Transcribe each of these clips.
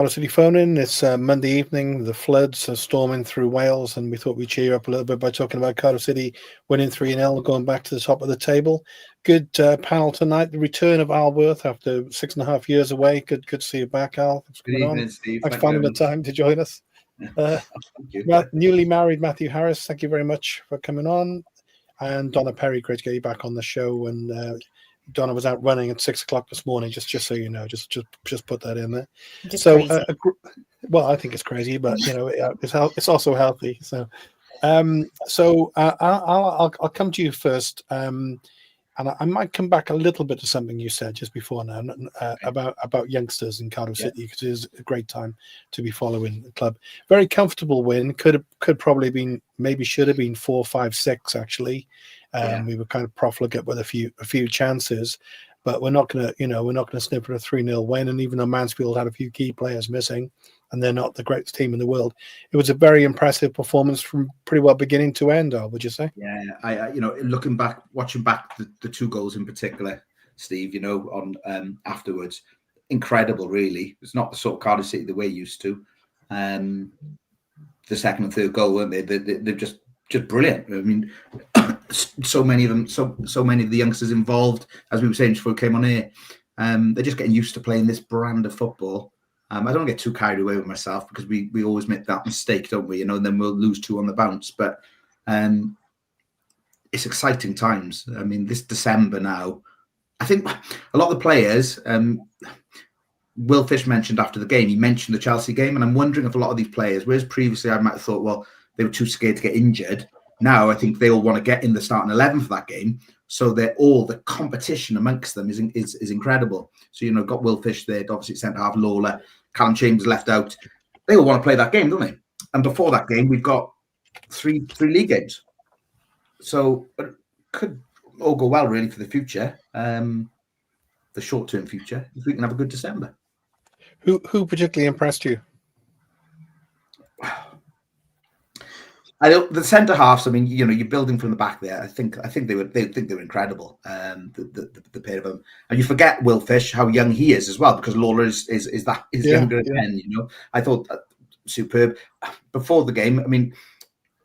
Cardiff City phone in. It's Monday evening. The floods are storming through Wales, and we thought we'd cheer up a little bit by talking about Cardiff City winning 3-0, going back to the top of the table. Good panel tonight. The return of Al Worth after 6.5 years away. Good to see you back, Al. Thanks for Good coming evening, on. Steve. Thanks for finding the time to join us. Thank you. Newly married Matthew Harris, thank you very much for coming on. And Donna Perry, great to get you back on the show. And Donna was out running at 6 o'clock this morning, just so you know, just put that in there. Just so, crazy. Well, I think it's crazy, but you know, it's also healthy. So, I'll come to you first, and I might come back a little bit to something you said just before now about youngsters in Cardiff City, because it is a great time to be following the club. Very comfortable win. Could probably been, maybe should have been 4, 5, 6 actually. We were kind of profligate with a few chances, but we're not gonna snip at a 3-0 win. And even though Mansfield had a few key players missing, and they're not the greatest team in the world, it was a very impressive performance from pretty well beginning to end. Would you say? Yeah, I looking back, watching back the 2 goals in particular, Steve, on afterwards, incredible. Really, it's not the sort of Cardiff City that we're used to. The second and third goal, weren't they? They're just brilliant. I mean, so many of them, so many of the youngsters involved, as we were saying before we came on here, they're just getting used to playing this brand of football. I don't get too carried away with myself, because we always make that mistake, don't we? And then we'll lose 2 on the bounce. But it's exciting times. I mean, this December now, I think a lot of the players, Will Fish mentioned after the game, he mentioned the Chelsea game, and I'm wondering if a lot of these players, whereas previously I might have thought, well, they were too scared to get injured. Now I think they all want to get in the starting 11 for that game. So the competition amongst them is incredible. So, got Will Fish there, obviously centre half, Lawler, Callum Chambers left out. They all want to play that game, don't they? And before that game, we've got three league games. So it could all go well, really, for the future, the short-term future, if we can have a good December. Who particularly impressed you? The centre halves. I mean, you're building from the back there. I think they were incredible. The pair of them, and you forget Will Fish, how young he is as well, because Lawler is younger again. I thought superb before the game. I mean,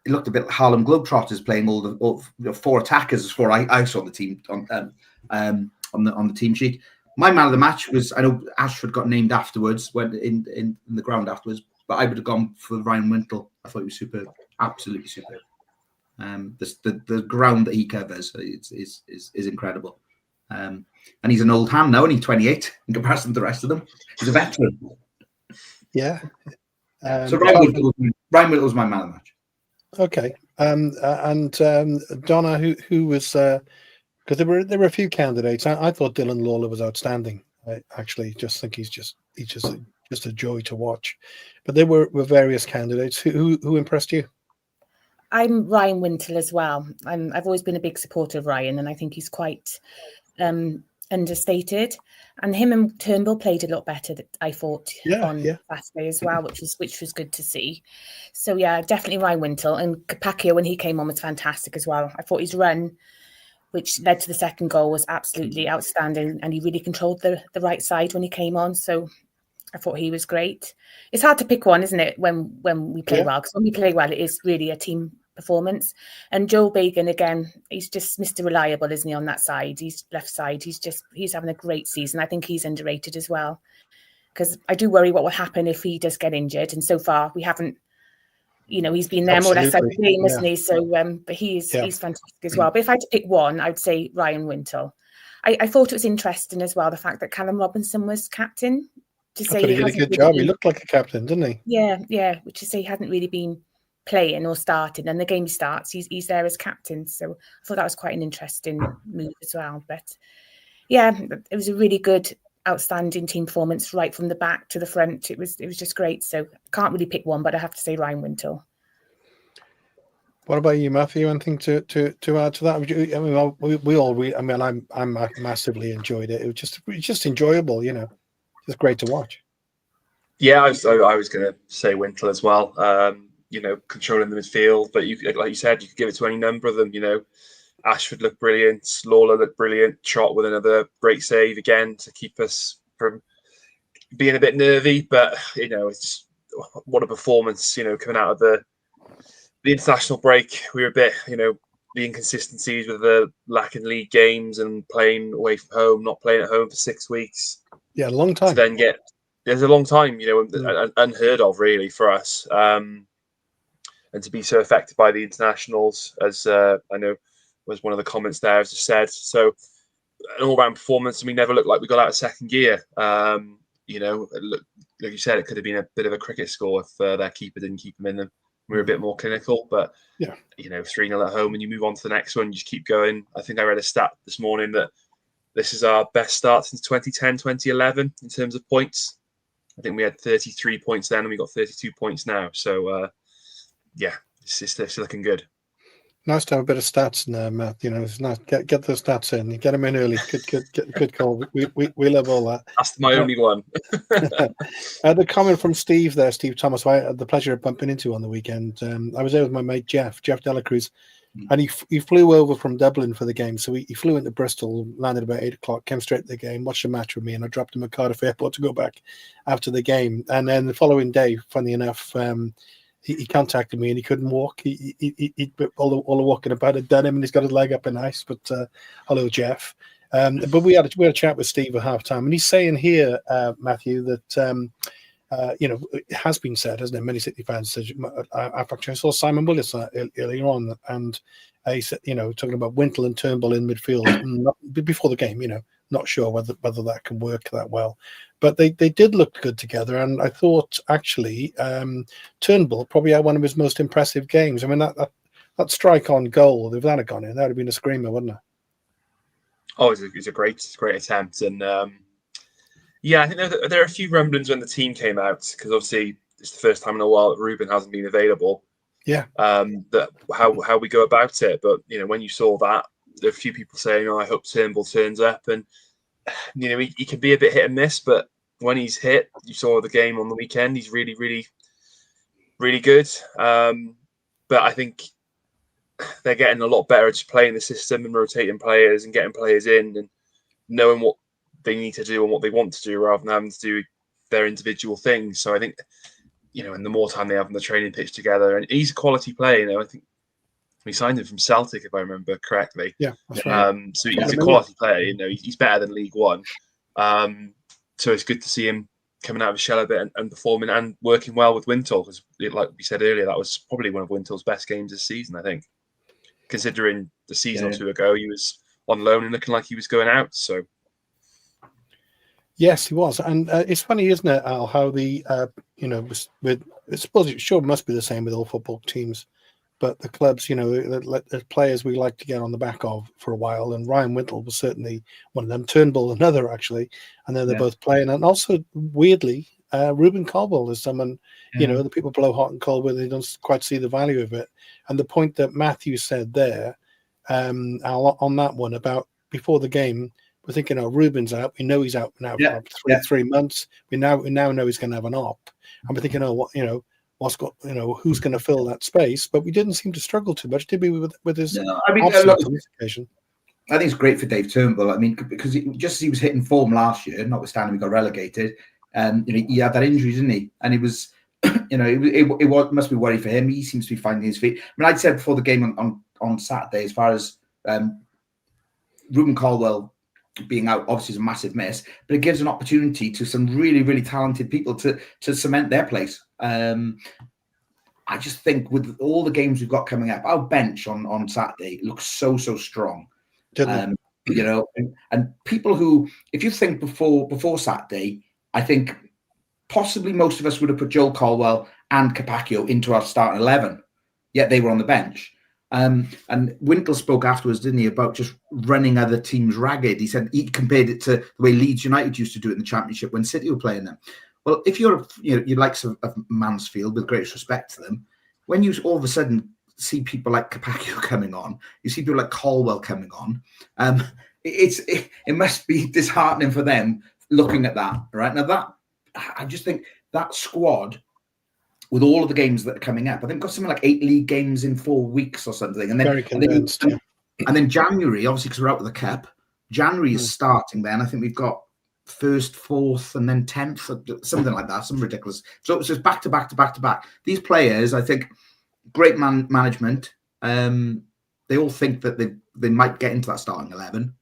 it looked a bit like Harlem Globetrotters playing all 4 attackers. As far I saw on the team on the team sheet. My man of the match was, I know Ashford got named afterwards, went in the ground afterwards, but I would have gone for Ryan Wintle. I thought he was superb. Absolutely superb. The ground that he covers is incredible. And he's an old hand now, only 28 in comparison to the rest of them. He's a veteran. Yeah. So Ryan Wintle was my man of the match. Okay. And Donna, who was, because there were a few candidates. I thought Dylan Lawler was outstanding. I actually just think he's just a joy to watch. But there were various candidates. Who impressed you? I'm Ryan Wintle as well. I've always been a big supporter of Ryan, and I think he's quite understated. And him and Turnbull played a lot better, I thought, on Saturday as well, which was good to see. So yeah, definitely Ryan Wintle. And Capaccio, when he came on, was fantastic as well. I thought his run, which led to the second goal, was absolutely outstanding, and he really controlled the right side when he came on. So I thought he was great. It's hard to pick one, isn't it, when we play well? Because when we play well, it is really a team performance. And Joel Bagan, again, he's just Mr. Reliable, isn't he, on that side? He's left side. He's having a great season. I think he's underrated as well, because I do worry what will happen if he does get injured. And so far, we haven't. He's been there more or less every game, isn't he? So, but he's fantastic as well. But if I had to pick one, I would say Ryan Wintle. I thought it was interesting as well, the fact that Callum Robinson was captain. I thought he did a good job. He looked like a captain, didn't he? Yeah. Which is, he hadn't really been playing or starting, and the game starts, he's there as captain. So I thought that was quite an interesting move as well. But yeah, it was a really good, outstanding team performance right from the back to the front. It was just great. So can't really pick one, but I have to say Ryan Wintle. What about you, Matthew? Anything to add to that? I massively enjoyed it. It was just enjoyable, just great to watch. Yeah, I was going to say Wintle as well. Controlling the midfield, but like you said, you could give it to any number of them. Ashford looked brilliant, Lawler looked brilliant, Trott with another great save again to keep us from being a bit nervy, but it's what a performance. Coming out of the international break, we were a bit, the inconsistencies with the lack in league games and playing away from home, not playing at home for 6 weeks. Yeah, a long time. To then there's a long time, unheard of really for us. And to be so affected by the internationals, as I know was one of the comments there, as I said. So an all-round performance, and we never looked like we got out of second gear. Like you said, it could have been a bit of a cricket score if their keeper didn't keep them in them. We were a bit more clinical, but 3-0 at home, and you move on to the next one, you just keep going. I think I read a stat this morning that this is our best start since 2010, 2011 in terms of points. I think we had 33 points then, and we got 32 points now. So, it's looking good. Nice to have a bit of stats in there, Matt. It's nice. Get the stats in. You get them in early. Good call. We love all that. That's my only one. The comment from Steve there, Steve Thomas, who I had the pleasure of bumping into on the weekend. I was there with my mate Jeff Delacruz, and he flew over from Dublin for the game. So he flew into Bristol, landed about 8 o'clock, came straight to the game, watched the match with me, and I dropped him at Cardiff Airport to go back after the game. And then the following day, funny enough, he contacted me and he couldn't walk. He all the walking about had done him, and he's got his leg up in ice. But hello, Jeff. But we had a chat with Steve at halftime, and he's saying here, Matthew, that it has been said, hasn't it? Many City fans said. I saw Simon Willis earlier on, and he said, talking about Wintle and Turnbull in midfield before the game. Not sure whether that can work that well. But they did look good together, and I thought actually Turnbull probably had one of his most impressive games. I mean, that strike on goal, if that had gone in, that would have been a screamer, wouldn't it? Oh, it's a great attempt, and I think there are a few rumblings when the team came out, because obviously it's the first time in a while that Ruben hasn't been available. Yeah. That how we go about it, but when you saw that, there are a few people saying, "Oh, I hope Turnbull turns up," and he can be a bit hit and miss, but when he's hit, you saw the game on the weekend, he's really, really, really good. But I think they're getting a lot better at just playing the system and rotating players and getting players in and knowing what they need to do and what they want to do rather than having to do their individual things. So I think, and the more time they have on the training pitch together, and he's a quality player, I think we signed him from Celtic, if I remember correctly. Yeah, that's right. So he's a quality player. He's better than League One. So it's good to see him coming out of his shell a bit and performing and working well with Wintle, because, like we said earlier, that was probably one of Wintle's best games this season, I think. Considering the season or two ago, he was on loan and looking like he was going out. So. Yes, he was, and it's funny, isn't it, Al? How the I suppose it sure must be the same with all football teams. But the clubs, the players we like to get on the back of for a while, and Ryan Wintle was certainly one of them. Turnbull, another actually, and then they're both playing. And also, weirdly, Ruben Caldwell is someone, the people blow hot and cold with. They don't quite see the value of it. And the point that Matthew said there, on that one about before the game, we're thinking, oh, Ruben's out. We know he's out now for 3 months. We now know he's going to have an op, and we're thinking, oh, who's going to fill that space? But we didn't seem to struggle too much, did we, with his on this occasion? I think it's great for Dave Turnbull. I mean, because just as he was hitting form last year, notwithstanding we got relegated, he had that injury, didn't he? And it was, it must be worry for him. He seems to be finding his feet. I mean, I'd said before the game on Saturday, as far as Ruben Caldwell being out, obviously is a massive miss, but it gives an opportunity to some really, really talented people to cement their place. I just think with all the games we've got coming up, our bench on Saturday looks so strong. And people who, if you think before Saturday, I think possibly most of us would have put Joel Caldwell and Capaccio into our starting 11, yet they were on the bench. And Wintle spoke afterwards, didn't he, about just running other teams ragged. He said he compared it to the way Leeds United used to do it in the Championship when City were playing them. Well, if you're, you likes of Mansfield, with greatest respect to them, when you all of a sudden see people like Capaccio coming on, you see people like Caldwell coming on, it must be disheartening for them looking at that, right? Now I just think that squad, with all of the games that are coming up, I think got something like 8 league games in 4 weeks or something. And then, very condensed, and then January, obviously, because we're out with the cup, January is starting then. I think we've got first, fourth, and then 10th, something like that, some ridiculous. So it's just back to back to back to back. These players, I think, great management. They all think that they might get into that starting 11.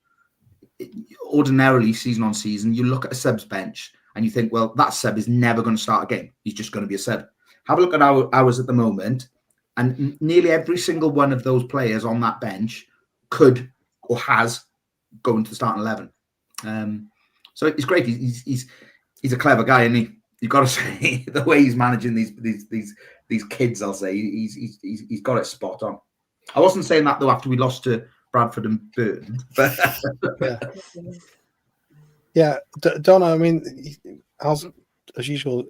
Ordinarily, season on season, you look at a subs bench and you think, well, that sub is never going to start a game. He's just going to be a sub. Have a look at ours at the moment, and nearly every single one of those players on that bench could or has gone to the starting 11. So it's great. He's a clever guy, and you've got to say the way he's managing these kids. I'll say he's got it spot on. I wasn't saying that though after we lost to Bradford and Burton, but yeah, Donna. I mean, as usual,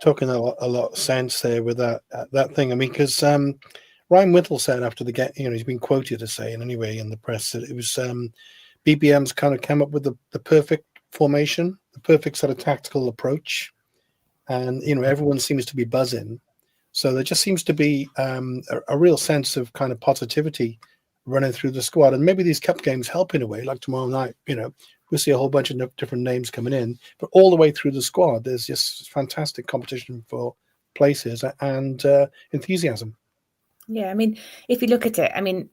talking a lot of sense there with that thing. I mean, because Ryan Whittle said after the game, he's been quoted as saying anyway in the press that it was BBM's kind of came up with the perfect formation, the perfect sort of tactical approach, and everyone seems to be buzzing. So there just seems to be a real sense of kind of positivity running through the squad, and maybe these cup games help in a way. Like tomorrow night, we'll see a whole bunch of different names coming in, but all the way through the squad, there's just fantastic competition for places and enthusiasm. Yeah, I mean, if you look at it, I mean,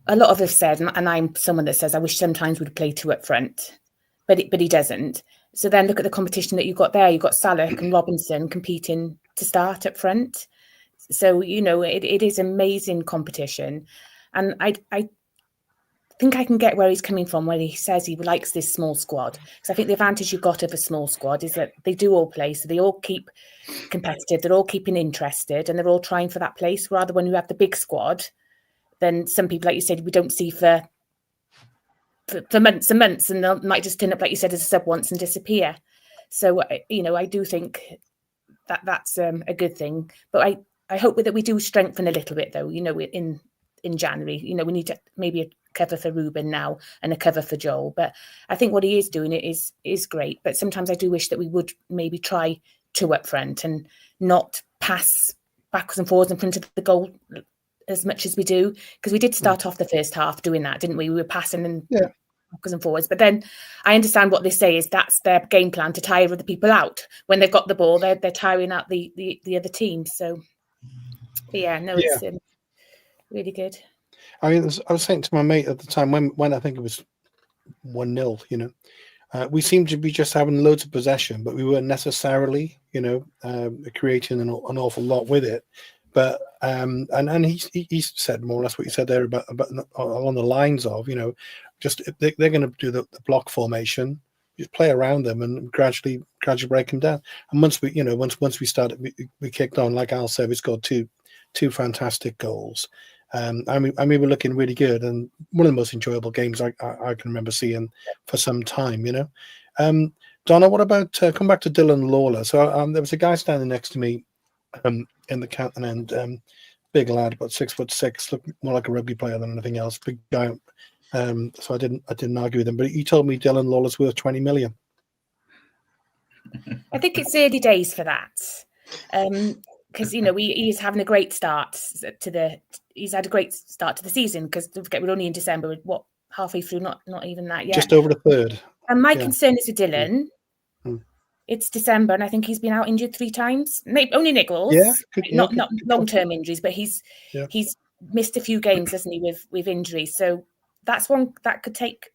a lot of us said, and I'm someone that says, I wish sometimes we'd play two up front, but he doesn't. So then look at the competition that you've got there. You've got Salek and Robinson competing to start up front. So, it is amazing competition. And I think I can get where he's coming from when he says he likes this small squad. Because I think the advantage you've got of a small squad is that they do all play. So they all keep competitive. They're all keeping interested and they're all trying for that place. Rather when you have the big squad, then some people, like you said, we don't see for months and months, and they might just turn up, like you said, as a sub once and disappear. So, I do think that that's a good thing. But I hope that we do strengthen a little bit, though, in January. We need to maybe a cover for Ruben now and a cover for Joel. But I think what he is doing is great. But sometimes I do wish that we would maybe try two up front and not pass backwards and forwards in front of the goal as much as we do, because we did start off the first half doing that, didn't we? We were passing and backwards and forwards. But then I understand what they say is that's their game plan, to tire other people out. When they've got the ball, they're tiring out the other team. So, it's really good. I mean, I was saying to my mate at the time when I think it was 1-0, we seemed to be just having loads of possession, but we weren't necessarily, creating an awful lot with it. But and he said more or less what you said there about along the lines of, just they're going to do the block formation, just play around them and gradually break them down. And once we, once we started, we kicked on, like Al said, we scored two fantastic goals. I mean, we're looking really good, and one of the most enjoyable games I can remember seeing for some time. Donna, what about come back to Dylan Lawler? So there was a guy standing next to me in the Canton end, big lad, about 6'6", looked more like a rugby player than anything else. Big guy. So I didn't argue with him, but he told me Dylan Lawler's worth 20 million. I think it's early days for that. Because he's having a great start he's had a great start to the season, because we're only in December, halfway through, not even that yet. Just over a third. And my concern is with Dylan. It's December, and I think he's been out injured 3 times. Only niggles, not long-term injuries, but he's missed a few games, hasn't he, with injuries. So that's one that could take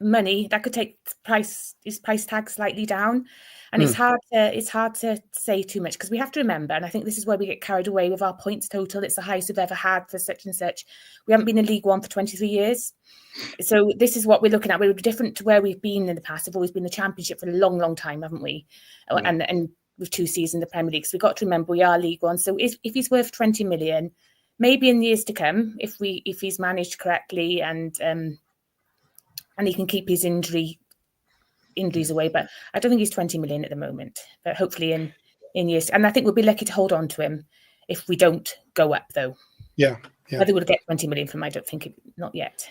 money, that could take his price tag slightly down. And it's hard to say too much, because we have to remember, and I think this is where we get carried away with our points total. It's the highest we've ever had for such and such. We haven't been in League One for 23 years. So this is what we're looking at. We're different to where we've been in the past. We've always been the Championship for a long, long time, haven't we? And with 2 seasons in the Premier League. So we've got to remember we are League One. So if he's worth 20 million, maybe in years to come, if he's managed correctly and he can keep his injuries away, but I don't think he's 20 million at the moment. But hopefully in years, and I think we'll be lucky to hold on to him if we don't go up, though. Yeah. Whether we'll get 20 million from him, I don't think not yet.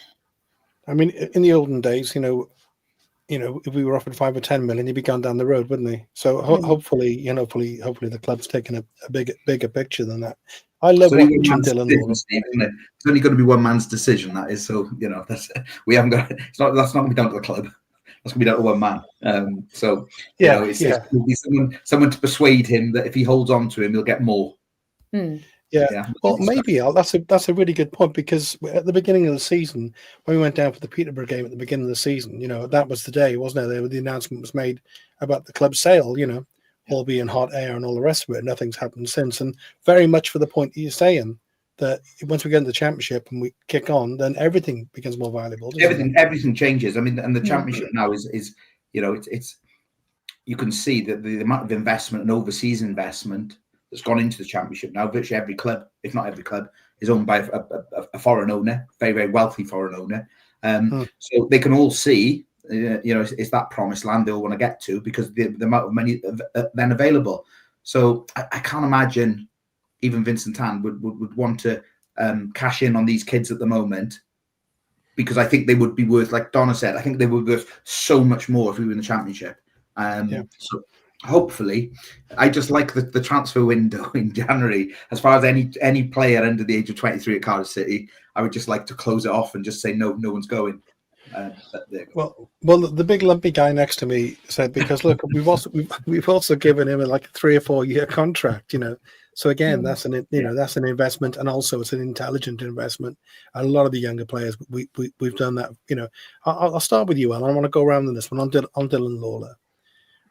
I mean, in the olden days, if we were offered 5 or 10 million, he'd be gone down the road, wouldn't he? So hopefully the club's taking a bigger picture than that. I love watching Dylan Lawler. It's only going to be one man's decision. That is, so that's we haven't got. That's not going to be down to the club. That's gonna be down to one man. So you know, it's gonna be someone to persuade him that if he holds on to him, he'll get more. Yeah. Well, maybe that's a really good point, because at the beginning of the season, when we went down for the Peterborough game at the beginning of the season, you know, that was the day, wasn't it? The announcement was made about the club sale, you know, all being hot air and all the rest of it. Nothing's happened since, and very much for the point you're saying, that once we get into the championship and we kick on, then everything becomes more valuable. Everything changes. I mean, and the championship now is you know, it's you can see that the amount of investment and overseas investment that's gone into the championship now. Virtually every club, if not every club, is owned by a foreign owner, very, very wealthy foreign owner. So they can all see, you know, it's that promised land they all want to get to, because the amount of money then available. So I can't imagine even Vincent Tan would want to cash in on these kids at the moment, because I think they would be worth, like Donna said, I think they would be worth so much more if we were in the championship. So hopefully, I just like the transfer window in January. As far as any player under the age of 23 at Cardiff City, I would just like to close it off and just say no one's going. Well, the big lumpy guy next to me said, because look, we've also given him a 3 or 4 year contract, you know. So again, that's that's an investment, and also it's an intelligent investment. And a lot of the younger players, we've done that. You know, I'll start with you, Alan. I want to go around on this one on Dylan Lawler.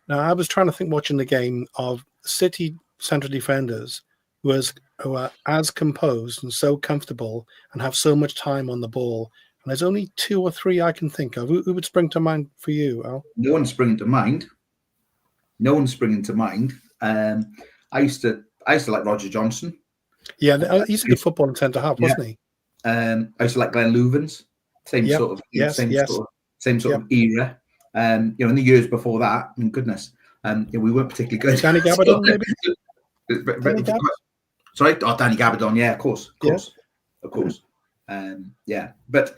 Now, I was trying to think, watching the game, of City central defenders who are as composed and so comfortable and have so much time on the ball. And there's only 2 or 3 I can think of. Who would spring to mind for you, Al? No one's springing to mind. I used to like Roger Johnson. Yeah, he's a good football and centre half, wasn't he? I used to like Glenn Louvens. Same sort of era. You know, in the years before that, I mean, goodness, we weren't particularly good. Danny Gabardon, maybe. Sorry, Danny Gabardon. Yeah, of course. But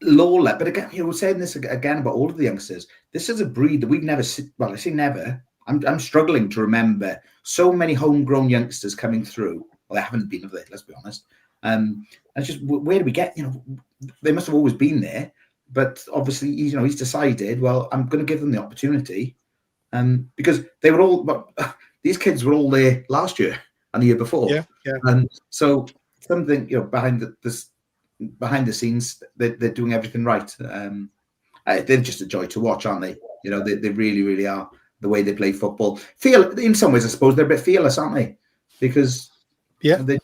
Lawler. But again, we're saying this again about all of the youngsters. This is a breed that we've never. Well, I say never. I'm struggling to remember so many homegrown youngsters coming through. Well, they haven't been of it. Let's be honest. And it's just, where do we get? You know, they must have always been there. But obviously, he's decided, well, I'm going to give them the opportunity, because they were all, these kids were all there last year and the year before. So something, behind the scenes, they're doing everything right. They're just a joy to watch, aren't they? You know, they really, really are. The way they play football, in some ways, I suppose they're a bit fearless, aren't they? Because they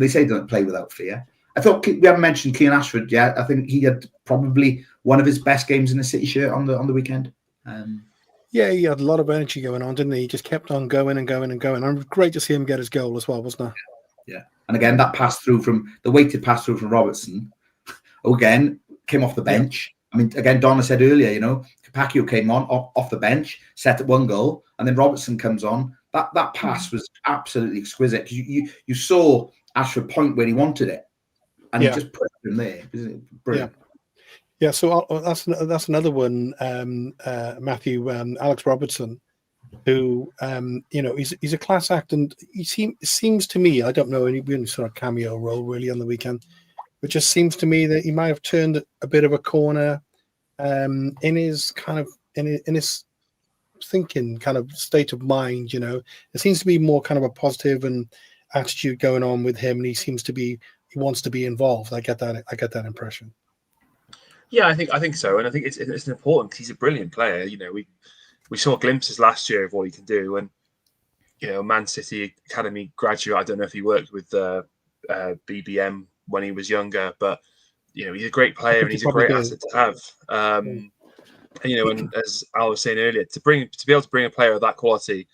say they don't play without fear. I thought we haven't mentioned Kean Ashford yet. I think he had probably one of his best games in a City shirt on the weekend. He had a lot of energy going on, didn't he? He just kept on going and going and going. And great to see him get his goal as well, wasn't it? Yeah. And again, that weighted pass through from Robertson, again, came off the bench. I mean, again, Donna said earlier, Capaccio came on off the bench, set up 1 goal, and then Robertson comes on. That pass was absolutely exquisite. You saw Ashford point where he wanted it. And he just put him there. Brilliant. Yeah. So that's another one, Matthew. Alex Robertson, who he's a class act, and he seems to me, I don't know, any sort of cameo role really on the weekend, but just seems to me that he might have turned a bit of a corner in his thinking kind of state of mind. It seems to be more kind of a positive and attitude going on with him, and he seems to be. He wants to be involved. I get that impression. Yeah, I think so, and I think it's important because he's a brilliant player. We saw glimpses last year of what he can do, and Man City Academy graduate. I don't know if he worked with BBM when he was younger, but he's a great player and he's a great asset to have. And as Al was saying earlier, to be able to bring a player of that quality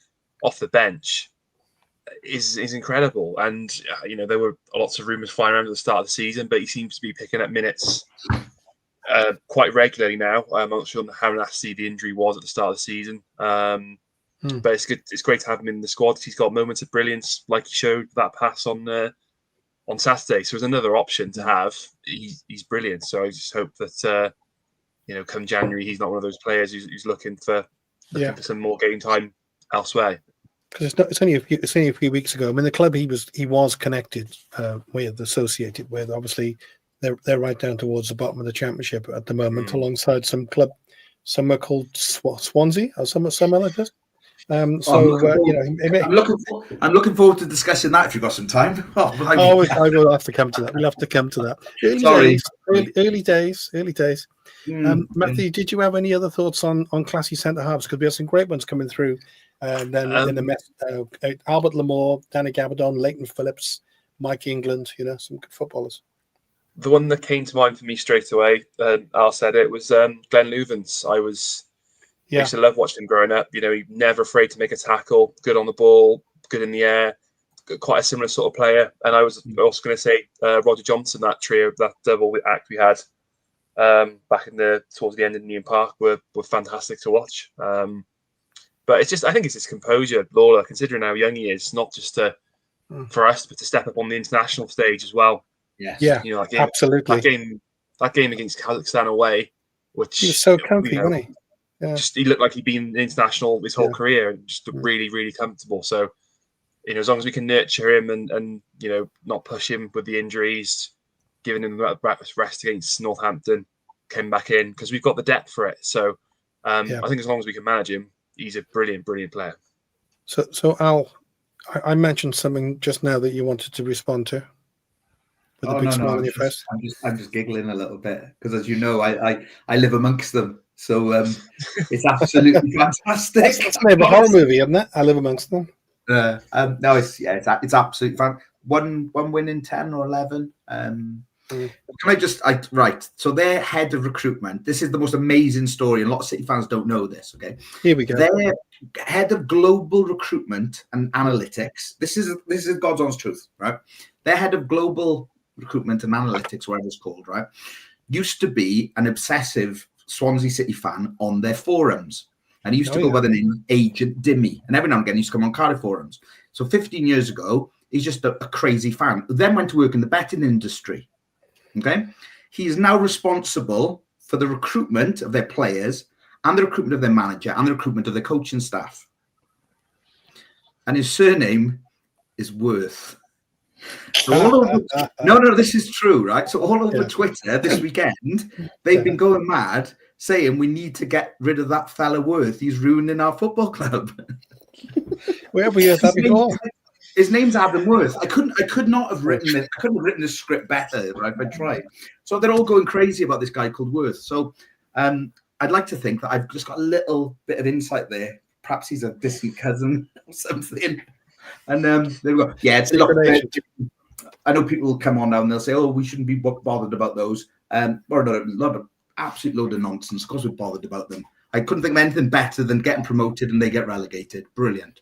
off the bench is incredible. And there were lots of rumours flying around at the start of the season, but he seems to be picking up minutes quite regularly now. I'm not sure how nasty the injury was at the start of the season, but it's good. It's great to have him in the squad. He's got moments of brilliance, like he showed that pass on Saturday. So it's another option to have. He's brilliant. So I just hope that come January, he's not one of those players who's looking for some more game time elsewhere. Because it's only a few weeks ago. I mean, the club he was connected with, associated with. Obviously, they're right down towards the bottom of the championship at the moment, alongside some club somewhere called Swansea or somewhere like this. I'm looking forward to discussing that if you've got some time. I will have to come to that. We'll have to come to that. Early days. Matthew, did you have any other thoughts on classy centre halves? Because we have some great ones coming through. And then in the mess, Albert Lamore, Danny Gabardon, Leighton Phillips, Mike England. Some good footballers. The one that came to mind for me straight away, Al said it, was Glenn Louvens. I used to love watching him growing up. He's never afraid to make a tackle, good on the ball, good in the air, quite a similar sort of player. And I was also going to say Roger Johnson, that trio, that double act we had back towards the end of Newham Park were fantastic to watch. But it's just, I think it's his composure, Lawler, considering how young he is, not just for us, but to step up on the international stage as well. Yes. Yeah, absolutely. That game against Kazakhstan away, which he was so comfy, wasn't he? Yeah. He looked like he'd been international his whole career, and just really, really comfortable. So, as long as we can nurture him and not push him with the injuries, giving him that rest against Northampton, came back in because we've got the depth for it. So, I think as long as we can manage him, he's a brilliant, brilliant player. So Al, I mentioned something just now that you wanted to respond to. With a big smile on your face. I'm just giggling a little bit because, as you know, I live amongst them. So it's absolutely fantastic. That's the name of a horror movie, isn't it? I live amongst them. No, it's absolutely fun. One win in 10 or 11. Can I just right? So their head of recruitment. This is the most amazing story, and a lot of City fans don't know this. Okay, here we go. Their head of global recruitment and analytics. This is God's honest truth, right? Their head of global recruitment and analytics, whatever it's called, right, used to be an obsessive Swansea City fan on their forums, and he used to go by the name Agent Dimmy, and every now and again he used to come on Cardiff forums. So 15 years ago, he's just a crazy fan. Then went to work in the betting industry. Okay, he is now responsible for the recruitment of their players and the recruitment of their manager and the recruitment of their coaching staff. And his surname is Worth. So no, this is true, right? So all over Twitter this weekend, they've been going mad saying we need to get rid of that fella Worth. He's ruining our football club. Where have we heard that before? His name's Adam Worth. I could not have written it. I couldn't have written this script better, right? If I tried. So they're all going crazy about this guy called Worth. So I'd like to think that I've just got a little bit of insight there. Perhaps he's a distant cousin or something. And there we go. Yeah, it's I know people will come on now and they'll say, "Oh, we shouldn't be bothered about those." Or no, absolute load of nonsense. Of course, we're bothered about them. I couldn't think of anything better than getting promoted and they get relegated. Brilliant.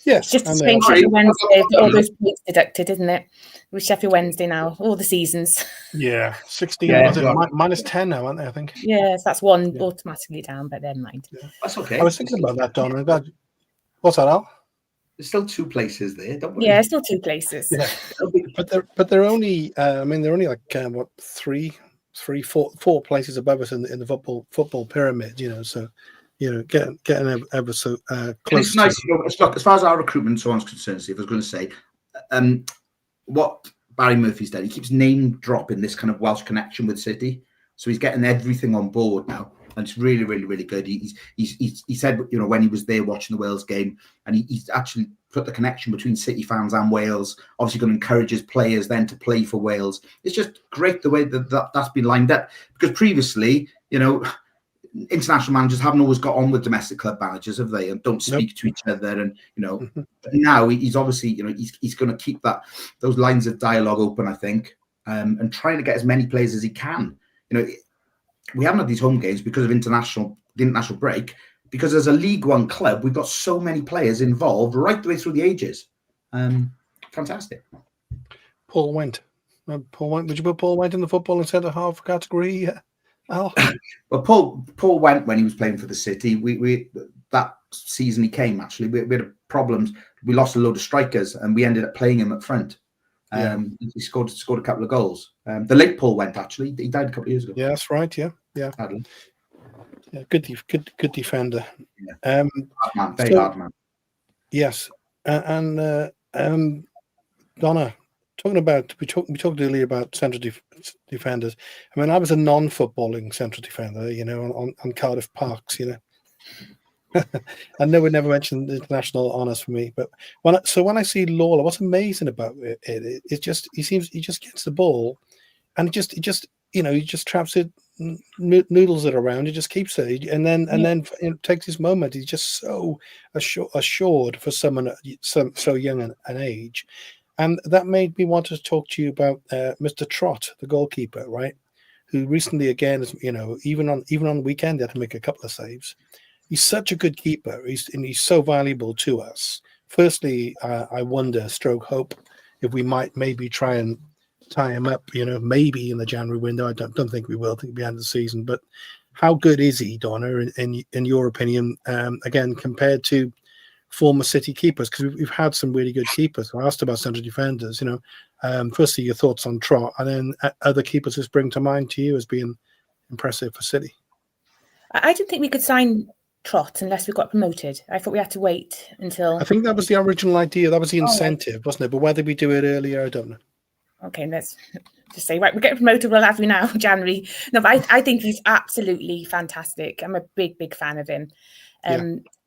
Yes, it's just a strange Sheffield Wednesday. All those points deducted, isn't it? With Sheffield Wednesday now, all the seasons. Yeah, 16. Yeah, minus 10 now, aren't they? I think. Yes, that's one automatically down, but never mind. Yeah. That's okay. I was thinking about that, Don. What's that, Al? There's still 2 places there, don't we? Yeah, still 2 places. Yeah. but they're only. they're only like what 4 places above us in the football pyramid. So. Getting ever so close. It's nice. As far as our recruitment and so on is concerned, Steve, I was going to say, what Barry Murphy's done, he keeps name dropping this kind of Welsh connection with City, so he's getting everything on board now, and it's really, really, really good. He said, when he was there watching the Wales game, and he's actually put the connection between City fans and Wales. Obviously, going to encourage his players then to play for Wales. It's just great the way that's been lined up, because previously, international managers haven't always got on with domestic club managers, have they? And don't speak to each other. And but now he's obviously he's going to keep those lines of dialogue open, I think, and trying to get as many players as he can. We haven't had these home games because of the international break. Because as a League One club, we've got so many players involved right the way through the ages. Fantastic. Paul Went. Would you put Paul Went in the football and centre half category? Al? Well, Paul went when he was playing for the City. We that season he came actually. We had problems. We lost a load of strikers, and we ended up playing him up front. He scored a couple of goals. The late Paul Went actually. He died a couple of years ago. Yeah, that's right. Yeah. Sadly. Yeah, good defender. Yeah. Very hard man. Yes, and Donna, we talked earlier about central defenders. I mean, I was a non-footballing central defender, you know, on Cardiff Parks, you know. I know we never mentioned international honours for me, but when I see Lawler, what's amazing about it just he just gets the ball, and he just you know, he just traps it, noodles it around, he just keeps it, and then takes his moment. He's just so assured for someone so young an age, and that made me want to talk to you about Mr. Trott, the goalkeeper, right? Who recently, again, you know, even on the weekend, he had to make a couple of saves. He's such a good keeper. He's so valuable to us. Firstly, I wonder, stroke hope, if we might maybe try and tie him up, you know, maybe in the January window. I don't think we will. I think it'll be end of the season. But how good is he, Donna, in your opinion, again, compared to former City keepers? Because we've had some really good keepers. I asked about central defenders, you know. Firstly, your thoughts on Trott, and then other keepers who spring to mind to you as being impressive for City. I didn't think we could sign Trott unless we got promoted. I thought we had to wait until... I think that was the original idea. That was the incentive, wasn't it? But whether we do it earlier, I don't know. Okay, let's just say, right, we're getting promoted, we'll have you now, January. No, but I think he's absolutely fantastic. I'm a big fan of him.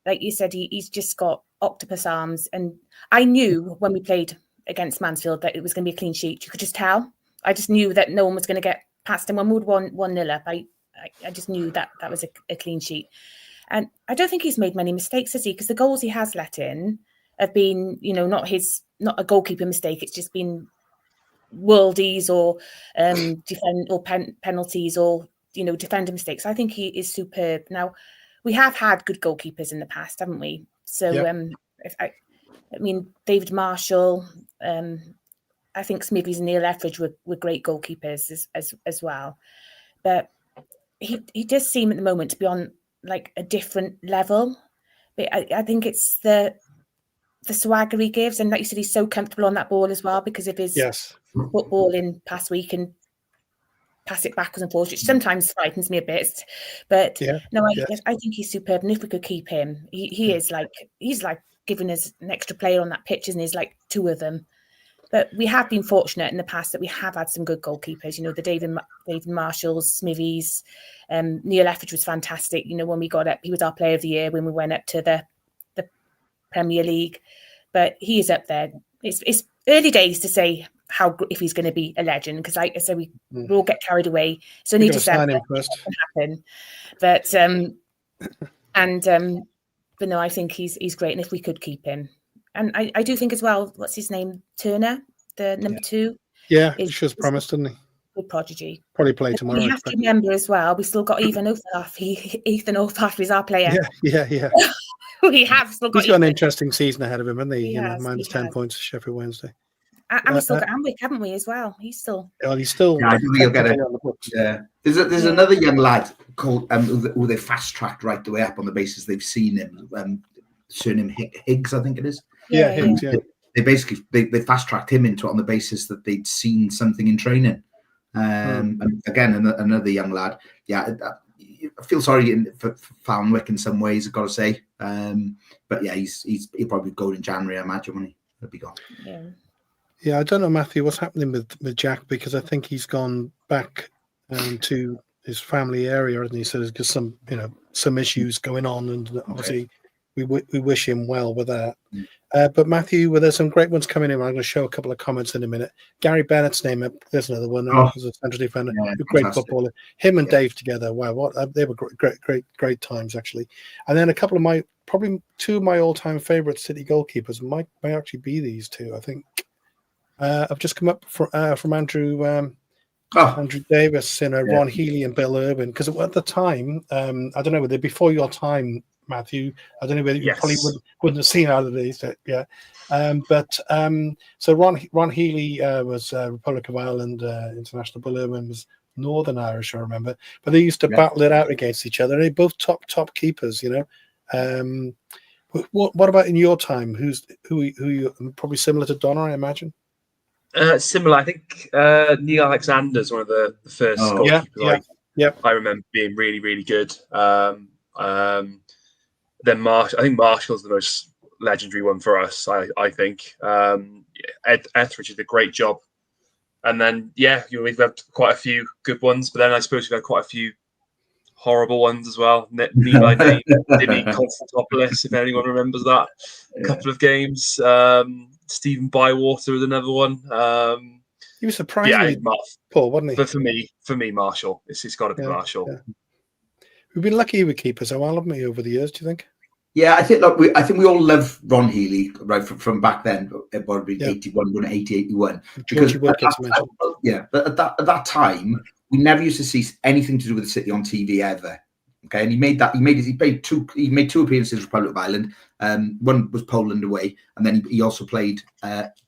Like you said, he's just got octopus arms. And I knew when we played against Mansfield that it was going to be a clean sheet. You could just tell. I just knew that no one was going to get past him. When we would 1-0 up, I just knew that was a clean sheet. And I don't think he's made many mistakes, has he? Because the goals he has let in have been, you know, not a goalkeeper mistake. It's just been worldies or penalties or, you know, defender mistakes. I think he is superb. Now, we have had good goalkeepers in the past, haven't we? So, I mean, David Marshall, I think Smithies and Neil Etheridge were great goalkeepers as well. But he does seem at the moment to be on like a different level. But I think it's the swagger he gives, and like you said, he's so comfortable on that ball as well because of his football in past week and pass it backwards and forwards, which sometimes frightens me a bit. But I think he's superb, and if we could keep him, he's like giving us an extra player on that pitch, isn't he? He's like two of them. But we have been fortunate in the past that we have had some good goalkeepers. You know, the David Marshalls, Smithies, Neil Etheridge was fantastic. You know, when we got up, he was our player of the year when we went up to the Premier League. But he is up there. It's early days to say if he's going to be a legend, because like I said, we all get carried away. So need to sign him first. Happen. But but no, I think he's great, and if we could keep him. And I do think as well, what's his name? Turner, the number 2. Yeah, he shows promise, doesn't he? Good prodigy. Probably play tomorrow. We have to remember as well, we still got Ethan Ofaff. Ethan Ofaff is our player. Yeah. We have still got. He's got an interesting season ahead of him, hasn't he? You know, minus 10 points to Sheffield Wednesday. And we still got Amwick, haven't we, as well? He's still. Well, he's still. Yeah, I think he'll get it. Yeah. There's another young lad called who they fast tracked right the way up on the basis they've seen him. Surname Higgs, I think it is. Yeah, Higgs. Yeah. They basically they fast tracked him into it on the basis that they'd seen something in training. And again, another young lad. Yeah, I feel sorry for Falnwick in some ways, I've got to say. But yeah, he'll probably go in January, I imagine, when he'll be gone. Yeah, I don't know, Matthew, what's happening with Jack, because I think he's gone back to his family area, and he says there's just some issues going on, and obviously we wish him well with that. But Matthew, there's some great ones coming in. I'm going to show a couple of comments in a minute. Gary Bennett's name up. There's another one. There's a central defender, great footballer. Him and Dave together. Wow, they were great times actually. And then a couple of probably two of my all-time favorite City goalkeepers might actually be these two. I think I've just come up from Andrew Davis, Ron Healy and Bill Irwin, because at the time, I don't know, were they before your time, Matthew? I don't know whether you probably wouldn't have seen either of these. So Ron Healy was Republic of Ireland international. Bill Irwin was Northern Irish, I remember. But they used to battle it out against each other. They're both top keepers, you know. What about in your time? Who you probably similar to Donna, I imagine? Similar, I think. Neil Alexander's one of the first goalkeepers. I remember being really, really good. Then I think Marshall's the most legendary one for us. I think Etheridge did a great job And then, we've had quite a few good ones, but then I suppose we've had quite a few horrible ones as well. Me by name, Dimi Konstantopoulos, if anyone remembers that. A couple of games. Stephen Bywater was another one. He was surprisingly poor, wasn't he? But for me, Marshall. It's got to be Marshall. Yeah. We've been lucky with keepers, haven't we, over the years? Do you think? Yeah, I think we all love Ron Healy right from back then, about 81, 80, 81. Because but at that time we never used to see anything to do with the City on TV ever. Okay, and he made two appearances for Republic of Ireland. One was Poland away, and then he also played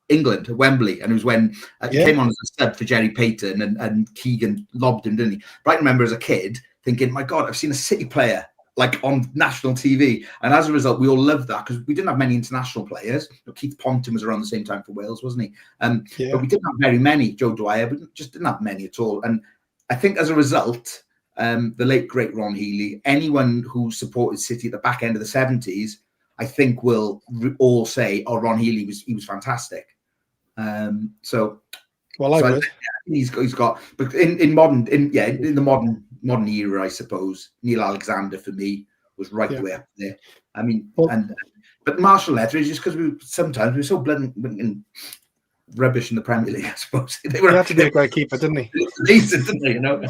England at Wembley, and it was when he came on as a sub for Jerry Payton, and Keegan lobbed him, didn't he? But I remember as a kid thinking, my God, I've seen a City player like on national TV, and as a result, we all loved that because we didn't have many international players. Keith Ponting was around the same time for Wales, wasn't he? But we didn't have very many. Joe Dwyer, we just didn't have many at all. And I think as a result, the late great Ron Healy, anyone who supported City at the back end of the 70s, I think will all say, "Oh, Ron Healy was fantastic." I would. He's got, but in the modern era, I suppose Neil Alexander for me was right the way up there. I mean, but Marshall Etheridge, just because we were so bloody rubbish in the Premier League, I suppose. He had to be a great keeper, didn't he? Didn't they, you know?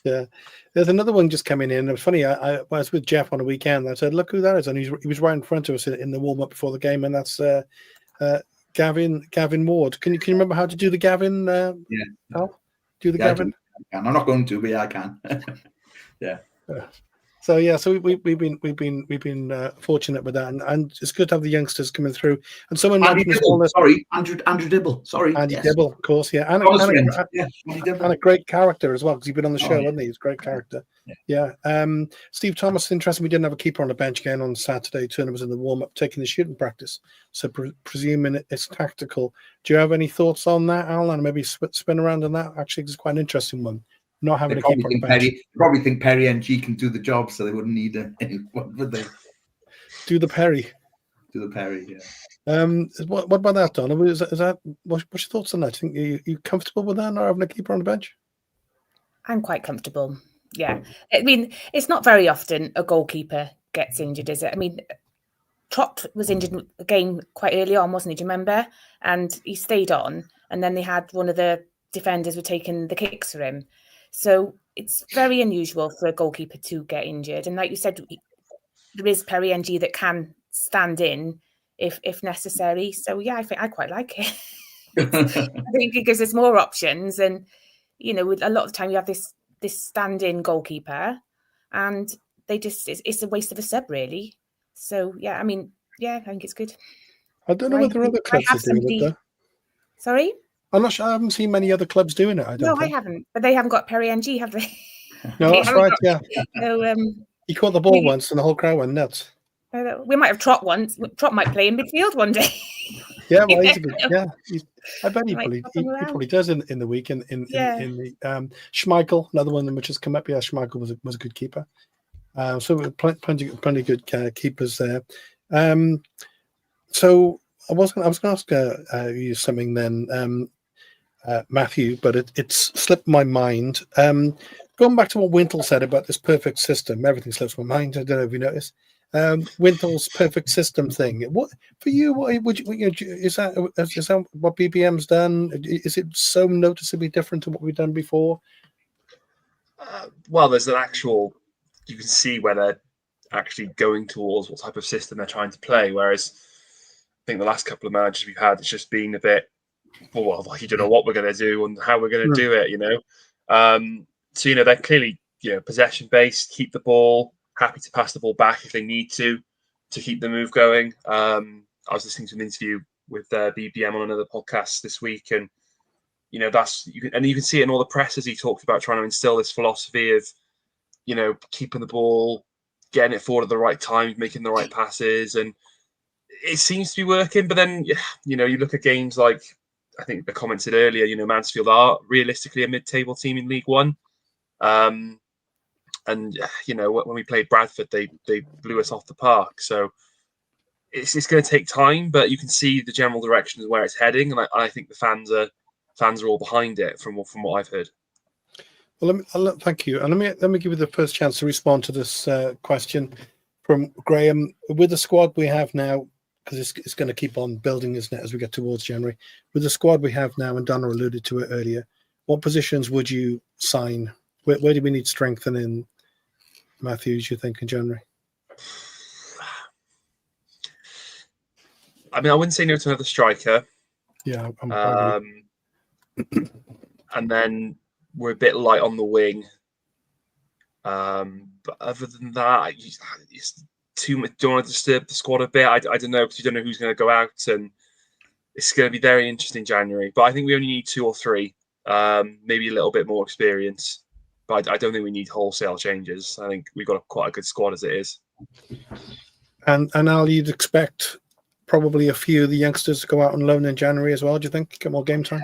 Yeah. There's another one just coming in. It was funny. I was with Jeff on a weekend. I said, "Look who that is!" And he was right in front of us in the warm up before the game, and that's Gavin Ward. Can you remember how to do the Gavin? Al? Do the Gavin? I'm not going to, but I can. Yeah. So we've been fortunate with that, and it's good to have the youngsters coming through. And someone mentioned Andrew Dibble. Andy Dibble, of course, and a great character as well because he's been on the show, hasn't he? He's a great character. Yeah. Steve Thomas, interesting. We didn't have a keeper on the bench again on Saturday. Turner was in the warm up, taking the shooting practice. So presuming it's tactical. Do you have any thoughts on that, Al? And maybe spin around on that. Actually, it's quite an interesting one. Not having a keeper on the bench. Probably think Perry and G can do the job, so they wouldn't need anyone, would they? Do the Perry. Yeah. What about that, Donna? Is that what's your thoughts on that? Do you think you comfortable with that, not having a keeper on the bench? I'm quite comfortable. Yeah. I mean, it's not very often a goalkeeper gets injured, is it? I mean, Trott was injured in the game quite early on, wasn't he? Do you remember? And he stayed on, and then they had one of the defenders were taking the kicks for him. So it's very unusual for a goalkeeper to get injured. And like you said, there is Perry NG that can stand in if necessary. So yeah, I think I quite like it. I think it gives us more options. And, you know, with a lot of time you have this stand-in goalkeeper and it's a waste of a sub really. So yeah, I mean, yeah, I think it's good. I don't know whether other clubs are doing it though. Sorry? I'm not sure. I haven't seen many other clubs doing it. I haven't. But they haven't got Perry NG, have they? No, that's right. Yeah. So, he caught the ball once, and the whole crowd went nuts. We might have Trott once. Trott might play in midfield one day. Yeah, well, he's a good. Yeah, I bet he probably does in the week. In the Schmeichel, another one which has come up. Yeah, Schmeichel was a good keeper. So plenty good keepers there. So I was going to ask you something then, Matthew, but it's slipped my mind. Going back to what Wintle said about this perfect system, everything slips my mind. I don't know if you noticed. Wintle's perfect system thing. What for you? What would you, is that what BBM's done? Is it so noticeably different to what we've done before? Well, there's an actual. You can see where they're actually going towards what type of system they're trying to play. Whereas I think the last couple of managers we've had, it's just been a bit, well, like you don't know what we're going to do and how we're going to do it, you know. So, you know, they're clearly, possession based, keep the ball, happy to pass the ball back if they need to keep the move going. I was listening to an interview with BBM on another podcast this week, and you know you can see it in all the presses. He talked about trying to instill this philosophy of, keeping the ball, getting it forward at the right time, making the right passes, and it seems to be working. But then, you look at games like, I think I commented earlier, Mansfield are realistically a mid-table team in League One. And, when we played Bradford, they blew us off the park. So it's going to take time, but you can see the general direction of where it's heading. And I think the fans are fans are all behind it from what I've heard. Well, thank you, and let me give you the first chance to respond to this question from Graham. With the squad we have now, because it's going to keep on building, isn't it, as we get towards January? With the squad we have now, and Donna alluded to it earlier, what positions would you sign? Where do we need strengthening, Matthews, you think, in January? I mean, I wouldn't say no to another striker. Yeah, and then we're a bit light on the wing. But other than that, it's too much. Don't want to disturb the squad a bit. I don't know, because you don't know who's going to go out, and it's going to be very interesting January. But I think we only need 2 or 3, maybe a little bit more experience. But I don't think we need wholesale changes. I think we've got quite a good squad as it is. And Al, you'd expect probably a few of the youngsters to go out on loan in January as well. Do you think get more game time?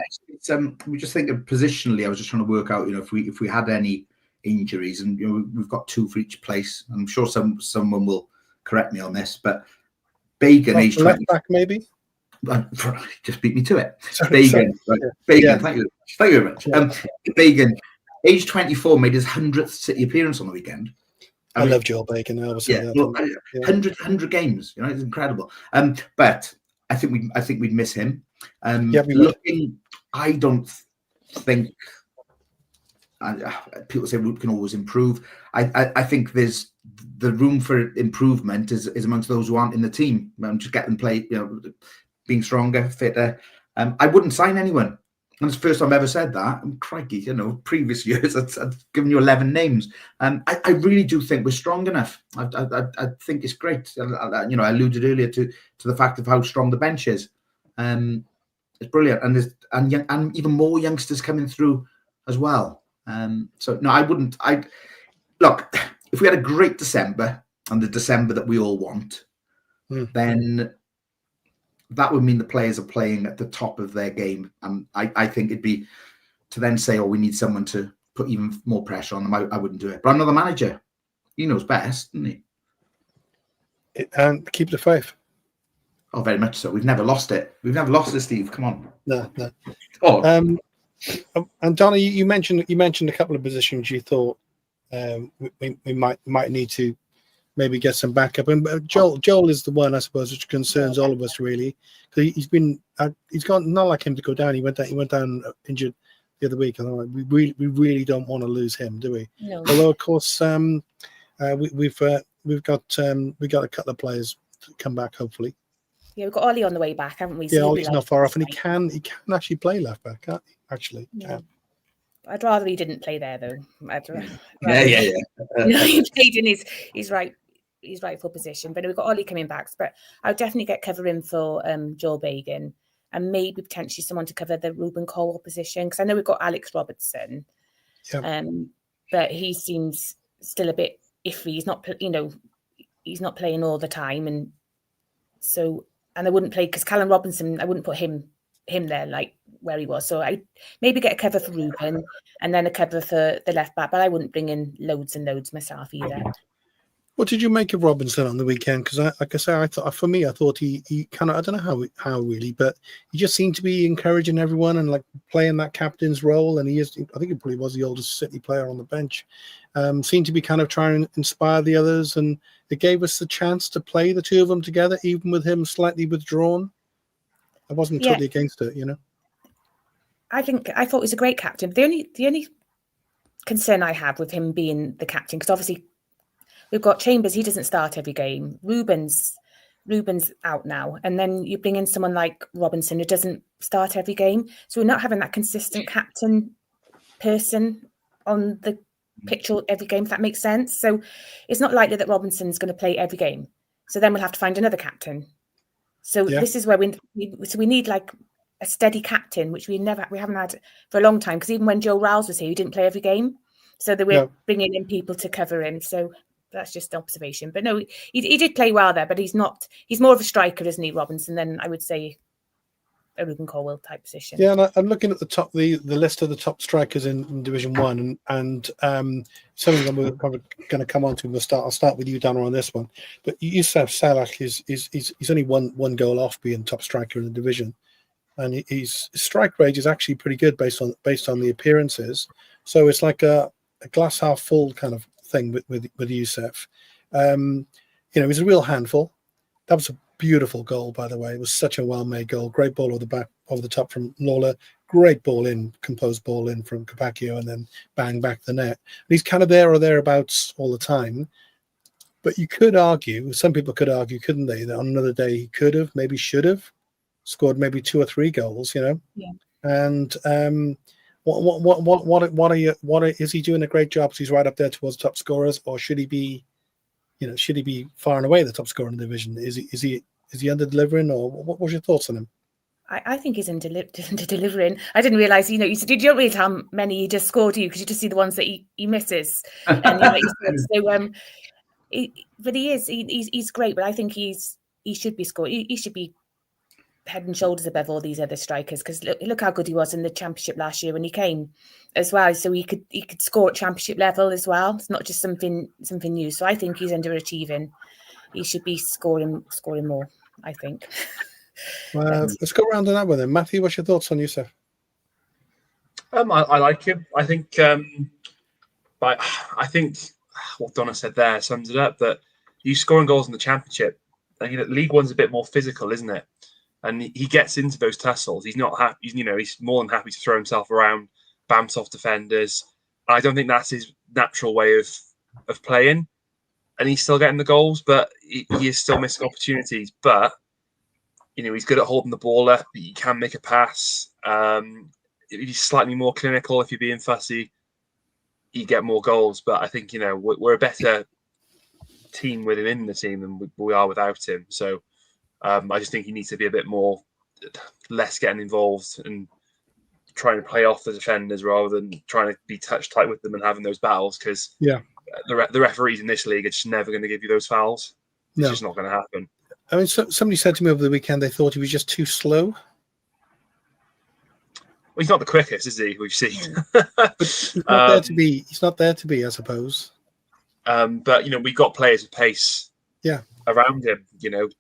We just think positionally. I was just trying to work out, if we had any injuries, and we've got 2 for each place. I'm sure someone will correct me on this, but Bagan, age 20, left back maybe. Just beat me to it. Sorry. Bagan, Yeah. Thank you very much. Bagan, age 24, made his 100th City appearance on the weekend. I love Joel Bacon. Obviously, 100 games. It's incredible. But I think we'd miss him. I don't think. People say we can always improve. I think there's the room for improvement is amongst those who aren't in the team. Just get them play. Being stronger, fitter. I wouldn't sign anyone. And it's the first time I've ever said that. And crikey, previous years I'd given you 11 names. I really do think we're strong enough. I think it's great. I alluded earlier to the fact of how strong the bench is. It's brilliant, and even more youngsters coming through as well. So no, I wouldn't. Look, if we had a great December and the December that we all want, then that would mean the players are playing at the top of their game. And I think it'd be to then say, we need someone to put even more pressure on them. I wouldn't do it. But I'm not the manager. He knows best, doesn't he? And keep the faith. Oh, very much so. We've never lost it. We've never lost it, Steve. Come on. No. Oh. And Donna, you mentioned a couple of positions you thought we might need to maybe get some backup. And Joel is the one, I suppose, which concerns all of us really, because he's gone. Not like him to go down. He went down injured the other week. And we really don't want to lose him, do we? No. Although of course we've got a couple of players to come back hopefully. Yeah, we've got Ollie on the way back, haven't we? So Ollie's not far off, and he can actually play left back, can't he? Actually, yeah. I'd rather he didn't play there though. Yeah. He played in his rightful position, but we've got Ollie coming back. But I'll definitely get cover in for Joel Bagan, and maybe potentially someone to cover the Ruben Cole position, because I know we've got Alex Robertson, but he seems still a bit iffy. He's not playing all the time, and I wouldn't play because Callum Robinson. I wouldn't put him there like where he was. So I maybe get a cover for Ruben and then a cover for the left back, but I wouldn't bring in loads and loads myself either. What did you make of Robinson on the weekend? Because like I say, I thought he kind of, I don't know how really, but he just seemed to be encouraging everyone and like playing that captain's role. And I think he probably was the oldest City player on the bench. Seemed to be kind of trying to inspire the others, and it gave us the chance to play the two of them together, even with him slightly withdrawn. I wasn't totally against it, I thought he was a great captain. The only concern I have with him being the captain, because obviously we've got Chambers, he doesn't start every game. Ruben's out now, and then you bring in someone like Robinson who doesn't start every game. So we're not having that consistent captain person on the pitch every game, if that makes sense. So it's not likely that Robinson's going to play every game. So then we'll have to find another captain. So this is where we need like a steady captain, which we haven't had for a long time. Because even when Joe Rouse was here, he didn't play every game. So they were bringing in people to cover him. So that's just an observation. But no, he did play well there. But he's more of a striker, isn't he, Robinson? Than I would say a Ruben Colwell type position. Yeah, and I'm looking at the list of the top strikers in Division 1, and something that we're probably going to come on to. I'll start with you, Dana, on this one. But Youssef Salah is only one goal off being top striker in the division. and his strike rate is actually pretty good based on the appearances. So it's like a glass half full kind of thing with Youssef. He's a real handful. That was a beautiful goal, by the way. It was such a well-made goal. Great ball over the top from Lawler. Great ball in, composed ball in from Capaccio, and then bang back the net. And he's kind of there or thereabouts all the time. But you could argue, some people could argue, couldn't they, that on another day he could have, maybe should have scored maybe 2 or 3 goals, Yeah. And is he doing a great job? Because he's right up there towards top scorers, or should he be far and away the top scorer in the division? Is he under delivering, or what was your thoughts on him? I think he's under delivering. I didn't realise, you don't realize how many he just scored, because you just see the ones that he misses. And but he's great. But I think he should be scoring. He should be head and shoulders above all these other strikers, because look how good he was in the Championship last year when he came as well. So he could score at Championship level as well. It's not just something new. So I think he's underachieving. He should be scoring more, I think. Let's go around on that with him. Matthew, what's your thoughts on Youssef? I like him. I think what Donna said there sums it up, that you scoring goals in the Championship, League One's a bit more physical, isn't it? And he gets into those tussles. He's not happy. He's more than happy to throw himself around, bounce off defenders. And I don't think that's his natural way of playing. And he's still getting the goals, but he is still missing opportunities. But he's good at holding the ball up. He can make a pass. He's slightly more clinical. If you're being fussy, you get more goals. But I think we're a better team with him in the team than we are without him. So. I just think he needs to be a bit less getting involved and trying to play off the defenders rather than trying to be touch tight with them and having those battles, because the referees in this league are just never going to give you those fouls. It's just not going to happen. I mean, somebody said to me over the weekend they thought he was just too slow. Well, he's not the quickest, is he? We've seen. But he's not there to be. He's not there to be, I suppose. But we've got players with pace. Yeah. Around him,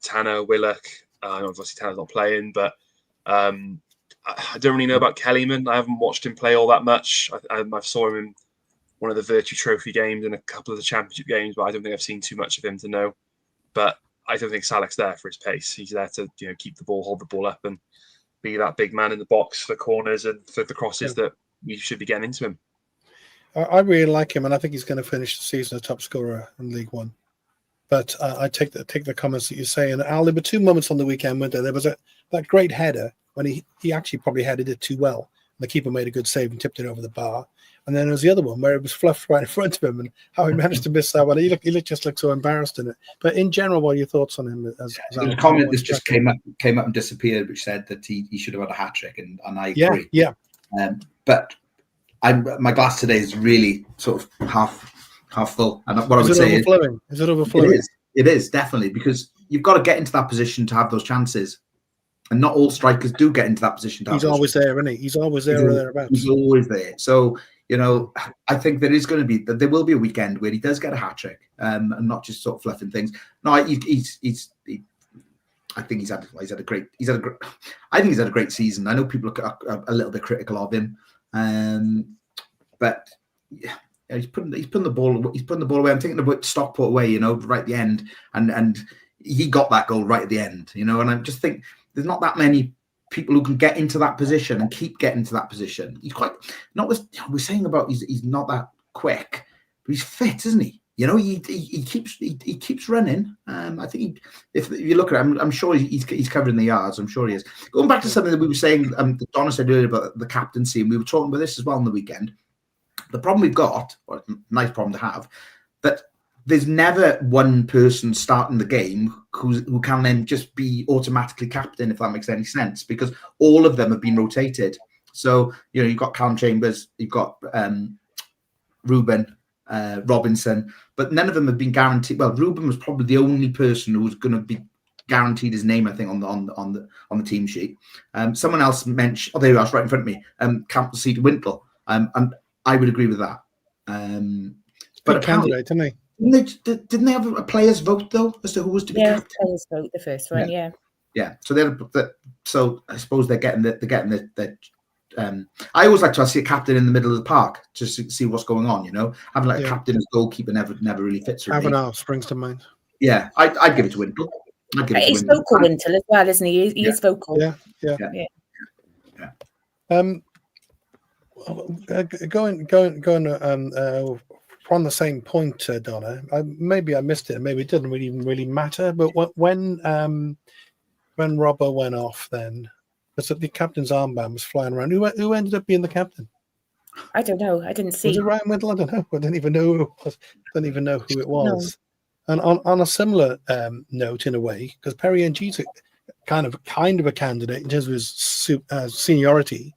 Tanner, Willock. Obviously, Tanner's not playing, but I don't really know about Kellyman. I haven't watched him play all that much. I saw him in one of the Virtue Trophy games and a couple of the Championship games, but I don't think I've seen too much of him to know. But I don't think Salek's there for his pace. He's there to keep the ball, hold the ball up, and be that big man in the box for corners and for the crosses that we should be getting into him. I really like him, and I think he's going to finish the season a top scorer in League One. But I take the comments that you say. And Al, there were 2 moments on the weekend, weren't there? There was that great header when he actually probably headed it too well. The keeper made a good save and tipped it over the bar. And then there was the other one where it was fluffed right in front of him, and how he managed to miss that one. He just looked so embarrassed in it. But in general, what are your thoughts on him? There's a comment that just came up and disappeared, which said that he should have had a hat trick, and I agree. Yeah. But my glass today is really sort of half full, and what I would say is it overflowing? It is definitely, because you've got to get into that position to have those chances, and not all strikers do get into that position. He's always there, isn't he? He's always there or thereabouts. He's always there. So I think there will be a weekend where he does get a hat trick, and not just sort of fluffing things. No, I think he's had a great season. I know people are a little bit critical of him, but yeah. He's putting the ball away. I'm thinking about Stockport away, right at the end, and he got that goal right at the end, and I just think there's not that many people who can get into that position and keep getting to that position. He's we're saying about he's not that quick, but he's fit, isn't he? He keeps running. I think if you look at him, I'm sure he's covering the yards. I'm sure he is. Going back to something that we were saying, that Donna said earlier about the captaincy, and we were talking about this as well on the weekend. The problem we've got, or a nice problem to have, that there's never one person starting the game who can then just be automatically captain, if that makes any sense, because all of them have been rotated. So, you've got Callum Chambers, you've got Ruben, Robinson, but none of them have been guaranteed. Well, Ruben was probably the only person who was going to be guaranteed his name, I think, on the team sheet. Someone else mentioned, there he was, right in front of me, Campbell Cedar Wintle, and I would agree with that. But candidate, didn't they? Didn't they have a players' vote though as to who was to be captain? Players' vote, the first one, yeah. So they had So I suppose they're getting the I always like to see a captain in the middle of the park just to see what's going on. Having like a captain as goalkeeper never really fits with me. Avanal springs to mind. Yeah, I'd give it to Wintle. He's vocal, Wintle, as well, isn't he? He is vocal. Yeah. Going on the same point, Donna. Maybe I missed it. Maybe it didn't really matter. But when Robbo went off, then because the captain's armband was flying around. Who ended up being the captain? I don't know. I didn't see. Was it Ryan Wintle? I don't know. I didn't even know who it was. Don't even know who it was. No. And on a similar note, in a way, because Perry NG's kind of a candidate in terms of his seniority,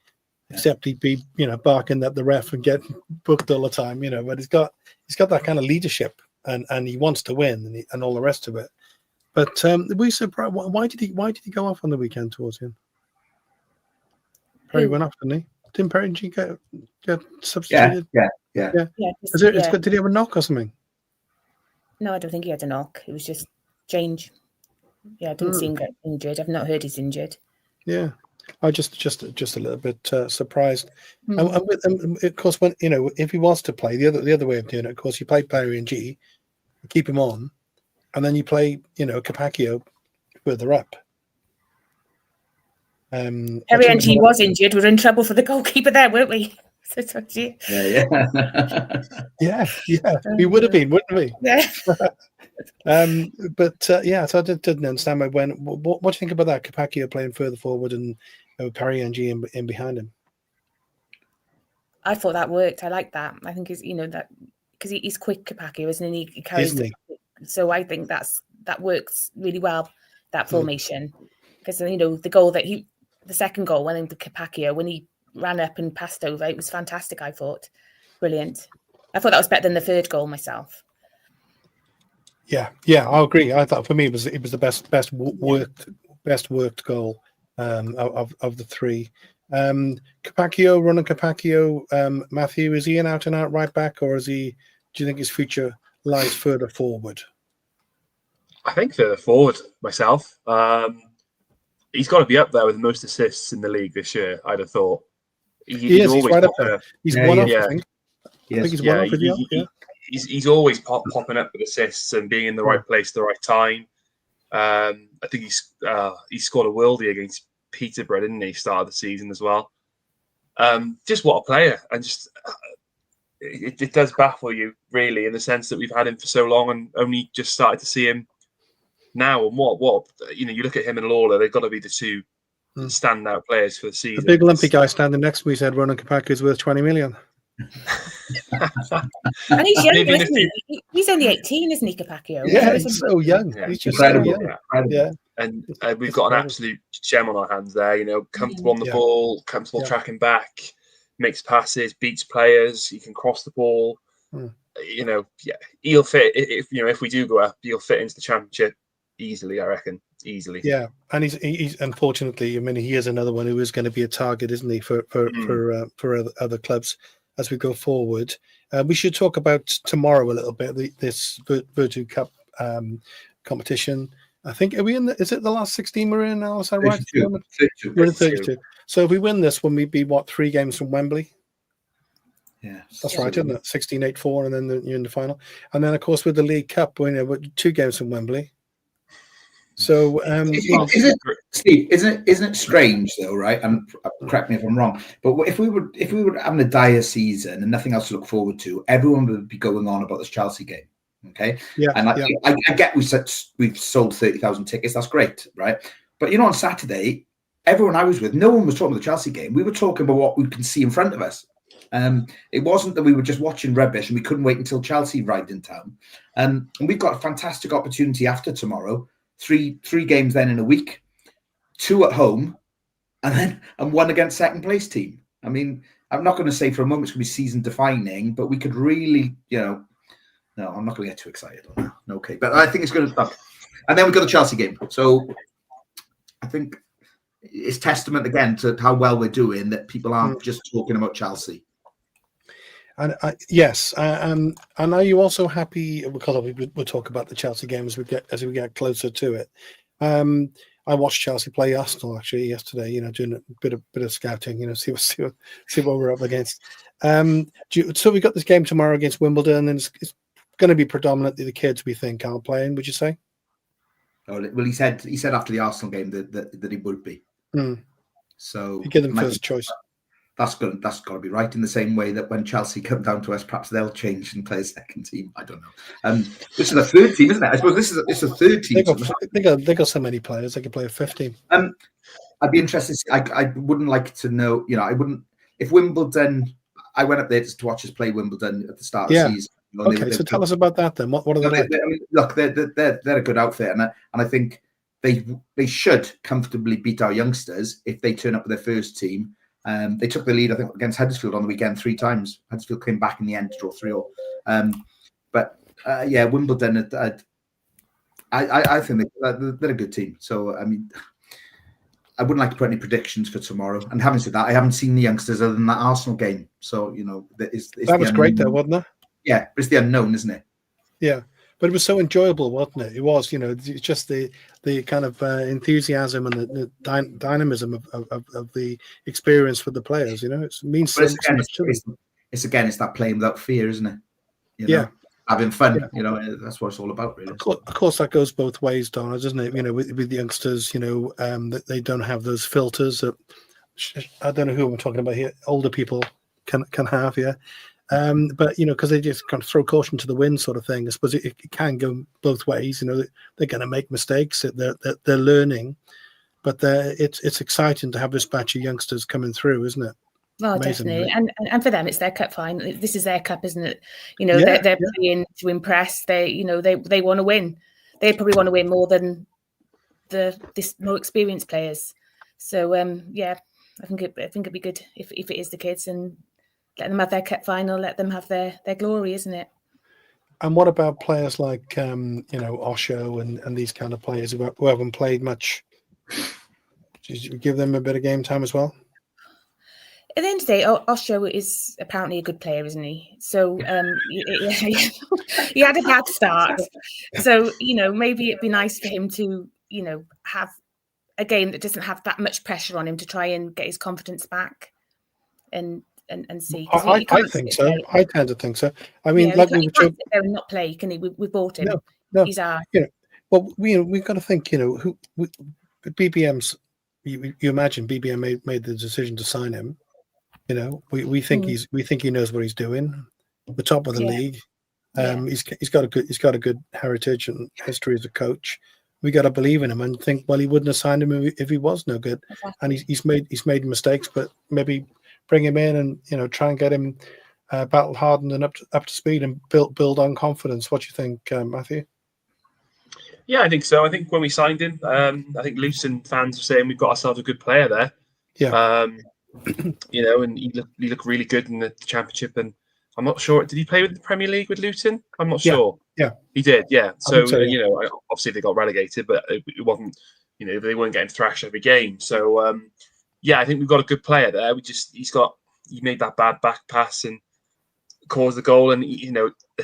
except he'd be barking at the ref and get booked all the time. But he's got that kind of leadership, and he wants to win and all the rest of it. But we surprised. Why did he go off on the weekend towards him? Perry went off, didn't he? Didn't Perry G get substituted? Yeah. Did he have a knock or something? No, I don't think he had a knock. It was just change. Yeah, I didn't see him get injured. I've not heard he's injured. Yeah, I just a little bit surprised. And of course, when if he wants to play, the other way of doing it, of course, you play Perry and G, keep him on, and then you play Capaccio further up. Perry and G was injured. We were in trouble for the goalkeeper there, weren't we? Yeah. We would have been, wouldn't we? Yeah. So I didn't understand what do you think about that? Capaccio playing further forward and Perry and G in behind him. I thought that worked. I like that. I think that because he's quick, Capaccio, isn't he? He carries so I think that works really well, that formation. Because the second goal went into Capaccio when he ran up and passed over. It was fantastic, I thought. Brilliant. I thought that was better than the third goal myself. Yeah, I agree. I thought for me it was the best worked goal of the three. Capaccio, running Capaccio, Matthew, is he an out and out right back, or do you think his future lies further forward? I think further forward myself. He's got to be up there with the most assists in the league this year, I'd have thought. He's always right up there. He's one off, I think. Yes. I think he's one off. He's always popping up with assists and being in the right place at the right time. I think he scored a worldie against Peterborough, didn't he? Started the season as well. Just what a player, and just it does baffle you really in the sense that we've had him for so long and only just started to see him now. And what you look at him and Lawler, they've got to be the two standout players for the season. The big lumpy guy standing next to me said Ronan Capaccio is worth 20 million. And he's young, isn't he? He's only 18, isn't he, Capaccio? Yeah, he's so young. Yeah. He's just incredible. So young. Yeah. And we've got an absolute gem on our hands there. Comfortable on the ball, comfortable tracking back, makes passes, beats players. He can cross the ball. He'll fit. If we do go up, he'll fit into the championship easily. I reckon easily. Yeah, and he's unfortunately. I mean, he is another one who is going to be a target, isn't he, for other clubs as we go forward. We should talk about tomorrow a little bit. This Virtu Cup competition. I think is it the last 16 we're in now? Is that right? 32. We're in 32. So if we win this, will we be 3 games from Wembley? Yeah, that's right, isn't it? 16-8-4, and then you're in the final. And then, of course, with the League Cup, we're 2 games from Wembley. So, Steve, isn't it strange though, right? And correct me if I'm wrong, but if we were having a dire season and nothing else to look forward to, everyone would be going on about this Chelsea game. Okay, and I get we've sold 30,000 tickets. That's great, right? But on Saturday, everyone I was with, no one was talking about the Chelsea game. We were talking about what we can see in front of us. It wasn't that we were just watching rubbish and we couldn't wait until Chelsea arrived in town. And we've got a fantastic opportunity after tomorrow. Three games then in a week, 2 at home, and 1 against second place team. I mean, I'm not going to say for a moment it's going to be season defining, but we could really, no, I'm not going to get too excited on that. Okay, but I think it's going to. And then we've got the Chelsea game. So I think it's testament again to how well we're doing that people aren't just talking about Chelsea. And yes, and are you also happy? Because we'll talk about the Chelsea game as we get closer to it. I watched Chelsea play Arsenal actually yesterday. Doing a bit of scouting. See what we're up against. So we got this game tomorrow against Wimbledon, and it's going to be predominantly the kids we think aren't playing. Would you say? Oh well, he said after the Arsenal game that he would be. So you give them first choice. That's got to be right. In the same way that when Chelsea come down to us, perhaps they'll change and play a second team. I don't know. This is a third team, isn't it? I suppose it's a third team. They got so many players. They could play a fifth team. I'd be interested. I wouldn't like to know. I wouldn't if Wimbledon. I went up there to watch us play Wimbledon at the start of the season. Okay, so tell us about that then. What are they like? Look, they're a good outfit, and I think they should comfortably beat our youngsters if they turn up with their first team. They took the lead, I think, against Huddersfield on the weekend 3 times. Huddersfield came back in the end to draw 3-3. But Wimbledon, I think they're a good team. So, I mean, I wouldn't like to put any predictions for tomorrow. And having said that, I haven't seen the youngsters other than that Arsenal game. So, that was great, though, wasn't it? Yeah, but it's the unknown, isn't it? Yeah. But it was so enjoyable, wasn't it? It was, just the kind of enthusiasm and the dynamism of the experience for the players. It means so much to them. It's that playing without fear, isn't it? Having fun. Yeah. That's what it's all about, really. Of course, that goes both ways, Donna, doesn't it? With the youngsters, that they don't have those filters that I don't know who I'm talking about here. Older people can have, yeah. But because they just kind of throw caution to the wind, sort of thing. I suppose it can go both ways. They're going to make mistakes. They're learning, but it's exciting to have this batch of youngsters coming through, isn't it? Oh, amazing, definitely, and for them, it's their cup final. This is their cup, isn't it? They're playing to impress. They want to win. They probably want to win more than this more experienced players. So I think it'd be good if it is the kids and. Let them have their cup final. Let them have their glory, isn't it? And what about players like Osho and these kind of players who haven't played much? Did you give them a bit of game time as well? At the end of the day, Osho is apparently a good player, isn't he? So he had a bad start. So maybe it'd be nice for him to have a game that doesn't have that much pressure on him to try and get his confidence back and see. I think so. I tend to think so. I mean, like we were talking, there and not play, can he? We bought him. No. He's our. Well, we've got to think. BBM's. You imagine BBM made the decision to sign him. We think he knows what he's doing. The top of the league. He's got a good heritage and history as a coach. We got to believe in him and think. Well, he wouldn't have signed him if he was no good. Exactly. And he's made mistakes, but maybe. Bring him in and try and get him battle hardened and up to speed and build on confidence. What do you think, Matthew? Yeah, I think so. I think when we signed him, I think Luton fans were saying we've got ourselves a good player there. Yeah. And he looked really good in the Championship. And I'm not sure. Did he play with the Premier League with Luton? I'm not sure. Yeah, he did. Yeah. So obviously they got relegated, but it wasn't. They weren't getting thrashed every game. So. Yeah, I think we've got a good player there. He made that bad back pass and caused the goal. And, at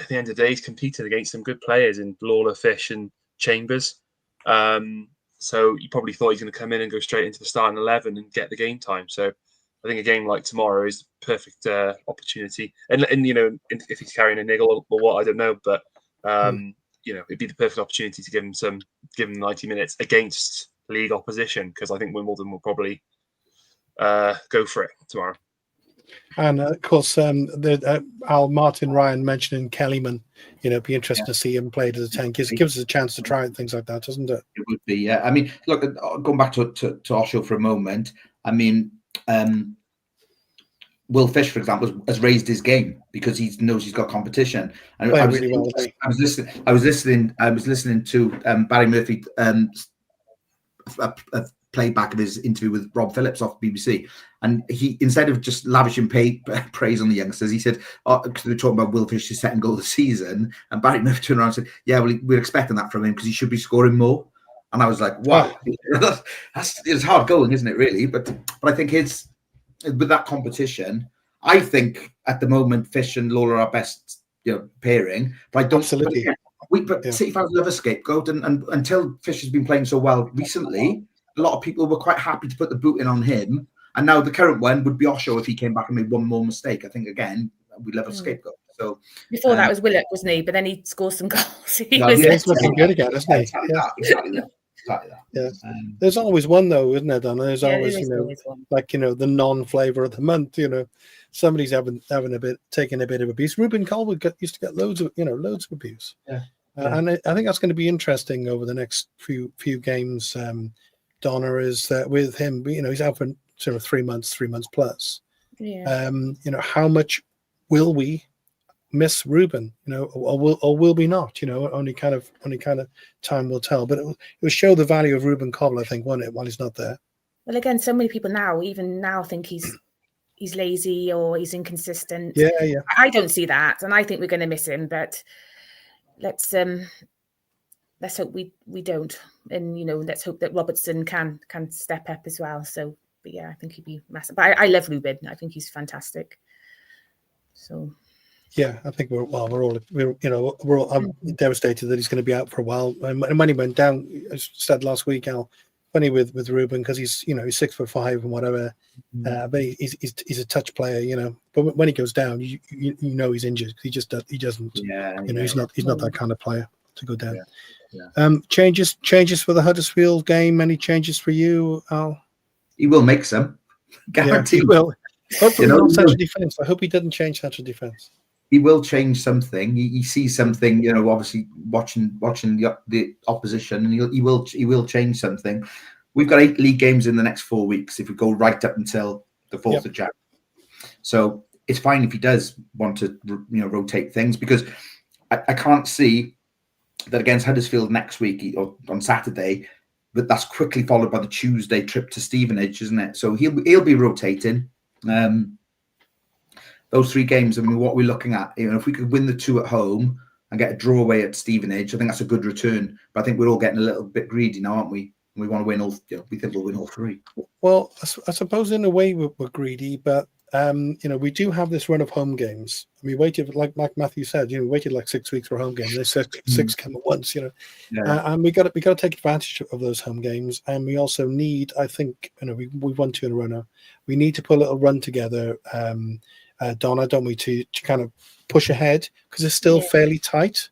the end of the day, he's competed against some good players in Lawler, Fish and Chambers. So you probably thought he's going to come in and go straight into the starting 11 and get the game time. So I think a game like tomorrow is a perfect opportunity. And if he's carrying a niggle or what, I don't know. But, it'd be the perfect opportunity to give him 90 minutes against league opposition, because I think Wimbledon will probably go for it tomorrow. And of course, Martin Ryan mentioning Kellyman, be interesting to see him play as a 10. Gives us a chance to try things like that, doesn't it? It would be, yeah. I mean, look, going back to Osho for a moment. I mean, Will Fish, for example, has raised his game because he knows he's got competition. And I was listening to Barry Murphy, a playback of his interview with Rob Phillips off BBC, and he, instead of just lavishing praise on the youngsters, he said, because they were talking about Will Fish's second goal of the season, and Barry Murphy turned around and said, yeah, well, we're expecting that from him because he should be scoring more. And I was like, wow, it's hard going, isn't it, really? But I think with that competition, I think at the moment Fish and Lawler are our best pairing, but I don't. Absolutely. City fans love a scapegoat, and until Fish has been playing so well recently, a lot of people were quite happy to put the boot in on him. And now the current one would be Osho if he came back and made one more mistake. I think, again, we love a scapegoat. So before that was Willock, wasn't he? But then he scored some goals. He's looking good again, isn't he? Exactly that. Yeah. There's always one, though, isn't there, Donna? There's always, one. like, the non-flavour of the month, somebody's taking a bit of abuse. Ruben Colwood used to get loads of abuse. Yeah. And I think that's going to be interesting over the next few games. Donna is with him. He's out for sort of 3 months plus. Yeah. How much will we miss Ruben? Or will we not? Only kind of time will tell. But it will show the value of Ruben Cobble, I think, won't it? While he's not there. Well, again, so many people even now think he's lazy or he's inconsistent. Yeah. I don't see that, and I think we're going to miss him. But let's hope we don't, and let's hope that Robertson can step up as well. So, but yeah, I think he'd be massive. But I love Ruben. I think he's fantastic. So. Yeah, I think we're all I'm devastated that he's going to be out for a while. And when he went down, I said last week, Al, funny with Ruben, because he's 6'5" and whatever, but he's a touch player, But when he goes down, you he's injured. He doesn't. Yeah, he's not that kind of player to go down. Yeah. Changes for the Huddersfield game. Any changes for you, Al? He will make some. Guaranteed. Yeah, he will. Hopefully not central defence. I hope he doesn't change central defence. He will change something. He sees something, obviously watching the opposition, and he will change something. We've got 8 league games in the next 4 weeks if we go right up until the 4th of January. So it's fine if he does want to, rotate things, because I can't see that against Huddersfield next week or on Saturday, but that's quickly followed by the Tuesday trip to Stevenage, isn't it? So he'll be rotating. Those 3 games, what we're looking at, if we could win the 2 at home and get a draw away at Stevenage, I think that's a good return. But I think we're all getting a little bit greedy now, aren't we? We want to win all. We think we'll win all 3. Well, I suppose in a way we're greedy, but we do have this run of home games. We waited, like Matthew said, we waited like 6 weeks for a home game. They said 6 come at once, and we got to take advantage of those home games. And we also need, I think, we won 2 in a row now. We need to put a little run together. Donna, don't we, to kind of push ahead, because it's still fairly tight.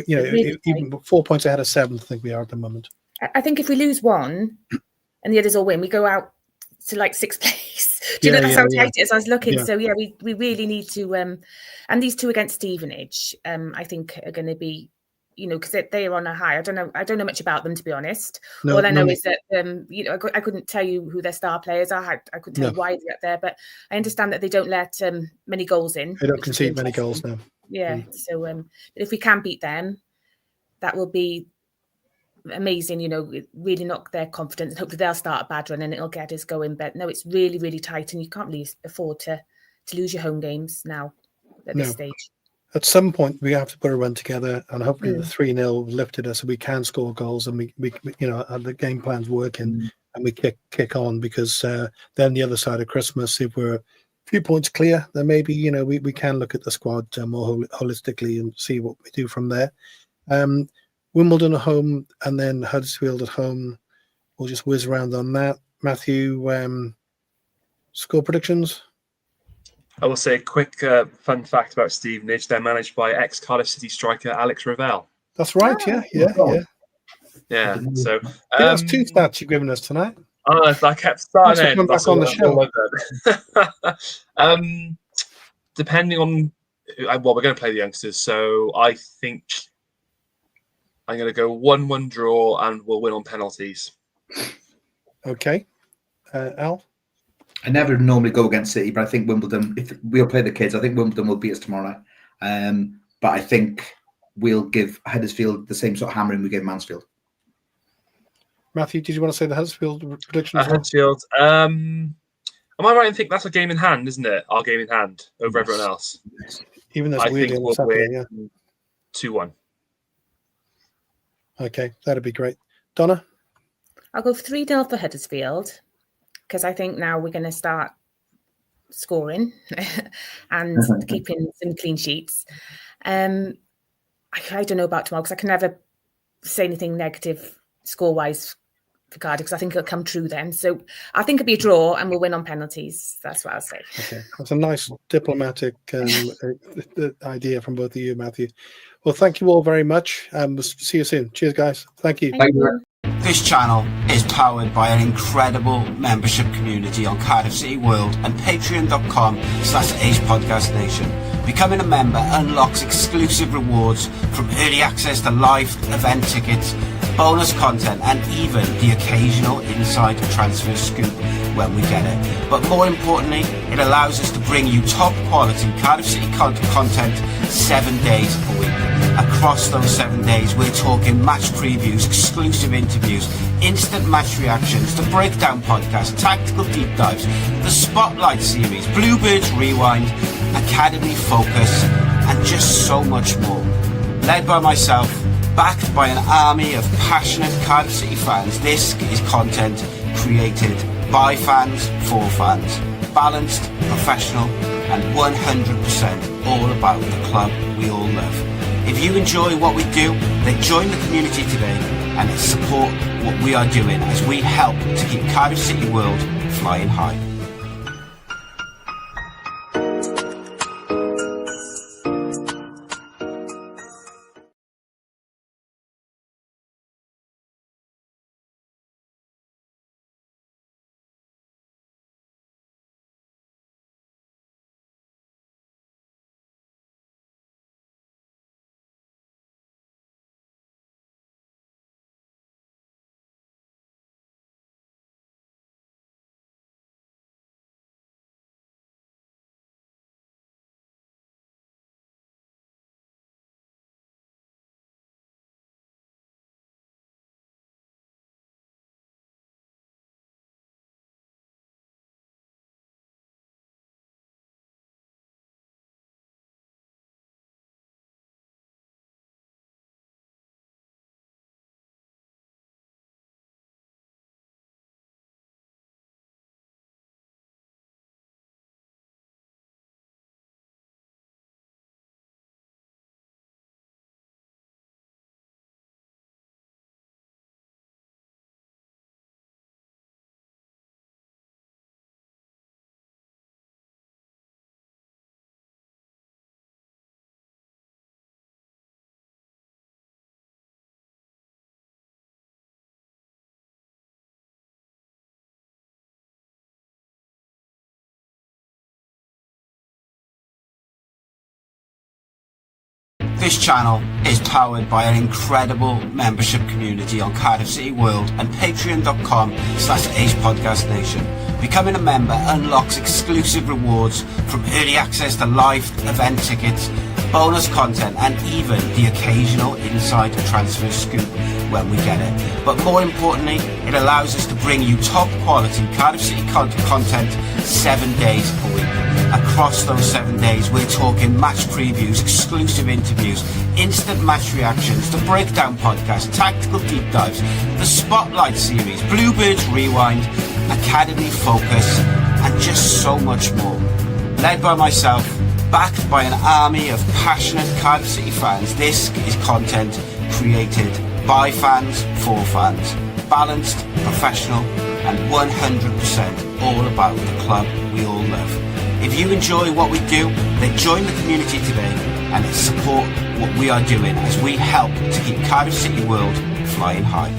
Even 4 points ahead of 7th, I think we are at the moment. I think if we lose one and the others all win, we go out to like 6th place. Do you know that's how tight it is? I was looking. Yeah. So we really need to. And these 2 against Stevenage, I think are going to be, because they are on a high. I don't know much about them, to be honest. All I know is that I couldn't tell you who their star players are. I couldn't tell you why they're up there, but I understand that they don't let many goals in. They don't concede many goals now. Yeah. So if we can beat them, that will be amazing. Really knock their confidence, and hopefully they'll start a bad run and it'll get us going. But no, it's really, really tight, and you can't really afford to lose your home games now at this stage. At some point, we have to put a run together, and hopefully the 3-0 lifted us, so we can score goals, and we the game plan's working, and we kick on, because then the other side of Christmas, if we're a few points clear, then maybe we can look at the squad more holistically and see what we do from there. Wimbledon at home and then Huddersfield at home. We'll just whiz around on that. Matthew, score predictions? I will say a quick fun fact about Stevenage. They're managed by ex-Cardiff City striker Alex Ravel. That's right, Yeah, so... that's 2 stats you've given us tonight. I kept starting back on the show. Depending on... Well, we're going to play the youngsters, so I think I'm going to go 1-1 draw, and we'll win on penalties. Okay. Al? I never normally go against City, but I think Wimbledon, if we'll play the kids, I think Wimbledon will beat us tomorrow night. But I think we'll give Huddersfield the same sort of hammering we gave Mansfield. Matthew, did you want to say the Huddersfield prediction? Huddersfield. Am I right in thinking that's a game in hand, isn't it? Our game in hand over everyone else. Even though it's weirdly on Saturday, 2-1. Okay, that'd be great. Donna? I'll go 3-0 for Huddersfield, because I think now we're going to start scoring and keeping some clean sheets. I don't know about tomorrow, because I can never say anything negative score-wise for Cardiff, because I think it'll come true then. So I think it'll be a draw and we'll win on penalties. That's what I'll say. Okay, that's a nice diplomatic idea from both of you, Matthew. Well, thank you all very much. We'll see you soon. Cheers, guys. Thank you. Thank you. This channel is powered by an incredible membership community on Cardiff City World and patreon.com/Ace Podcast Nation. Becoming a member unlocks exclusive rewards from early access to live event tickets, bonus content, and even the occasional inside transfer scoop when we get it. But more importantly, it allows us to bring you top quality Cardiff City content 7 days a week. Across those 7 days, we're talking match previews, exclusive interviews, instant match reactions, the breakdown podcast, tactical deep dives, the Spotlight series, Bluebirds Rewind, Academy Focus, and just so much more. Led by myself, backed by an army of passionate Cardiff City fans, this is content created by fans, for fans. Balanced, professional, and 100% all about the club we all love. If you enjoy what we do, then join the community today and support what we are doing as we help to keep Cardiff City World flying high. This channel is powered by an incredible membership community on Cardiff City World and patreon.com/Ace Podcast Nation. Becoming a member unlocks exclusive rewards from early access to live event tickets, bonus content, and even the occasional inside transfer scoop when we get it. But more importantly, it allows us to bring you top quality Cardiff City content 7 days a week. Across those 7 days, we're talking match previews, exclusive interviews, instant match reactions, the breakdown podcast, tactical deep dives, the Spotlight series, Bluebirds Rewind, Academy Focus, and just so much more. Led by myself, backed by an army of passionate Cardiff City fans, this is content created by fans, for fans. Balanced, professional, and 100% all about the club we all love. If you enjoy what we do, then join the community today and support what we are doing as we help to keep Cardiff City World flying high.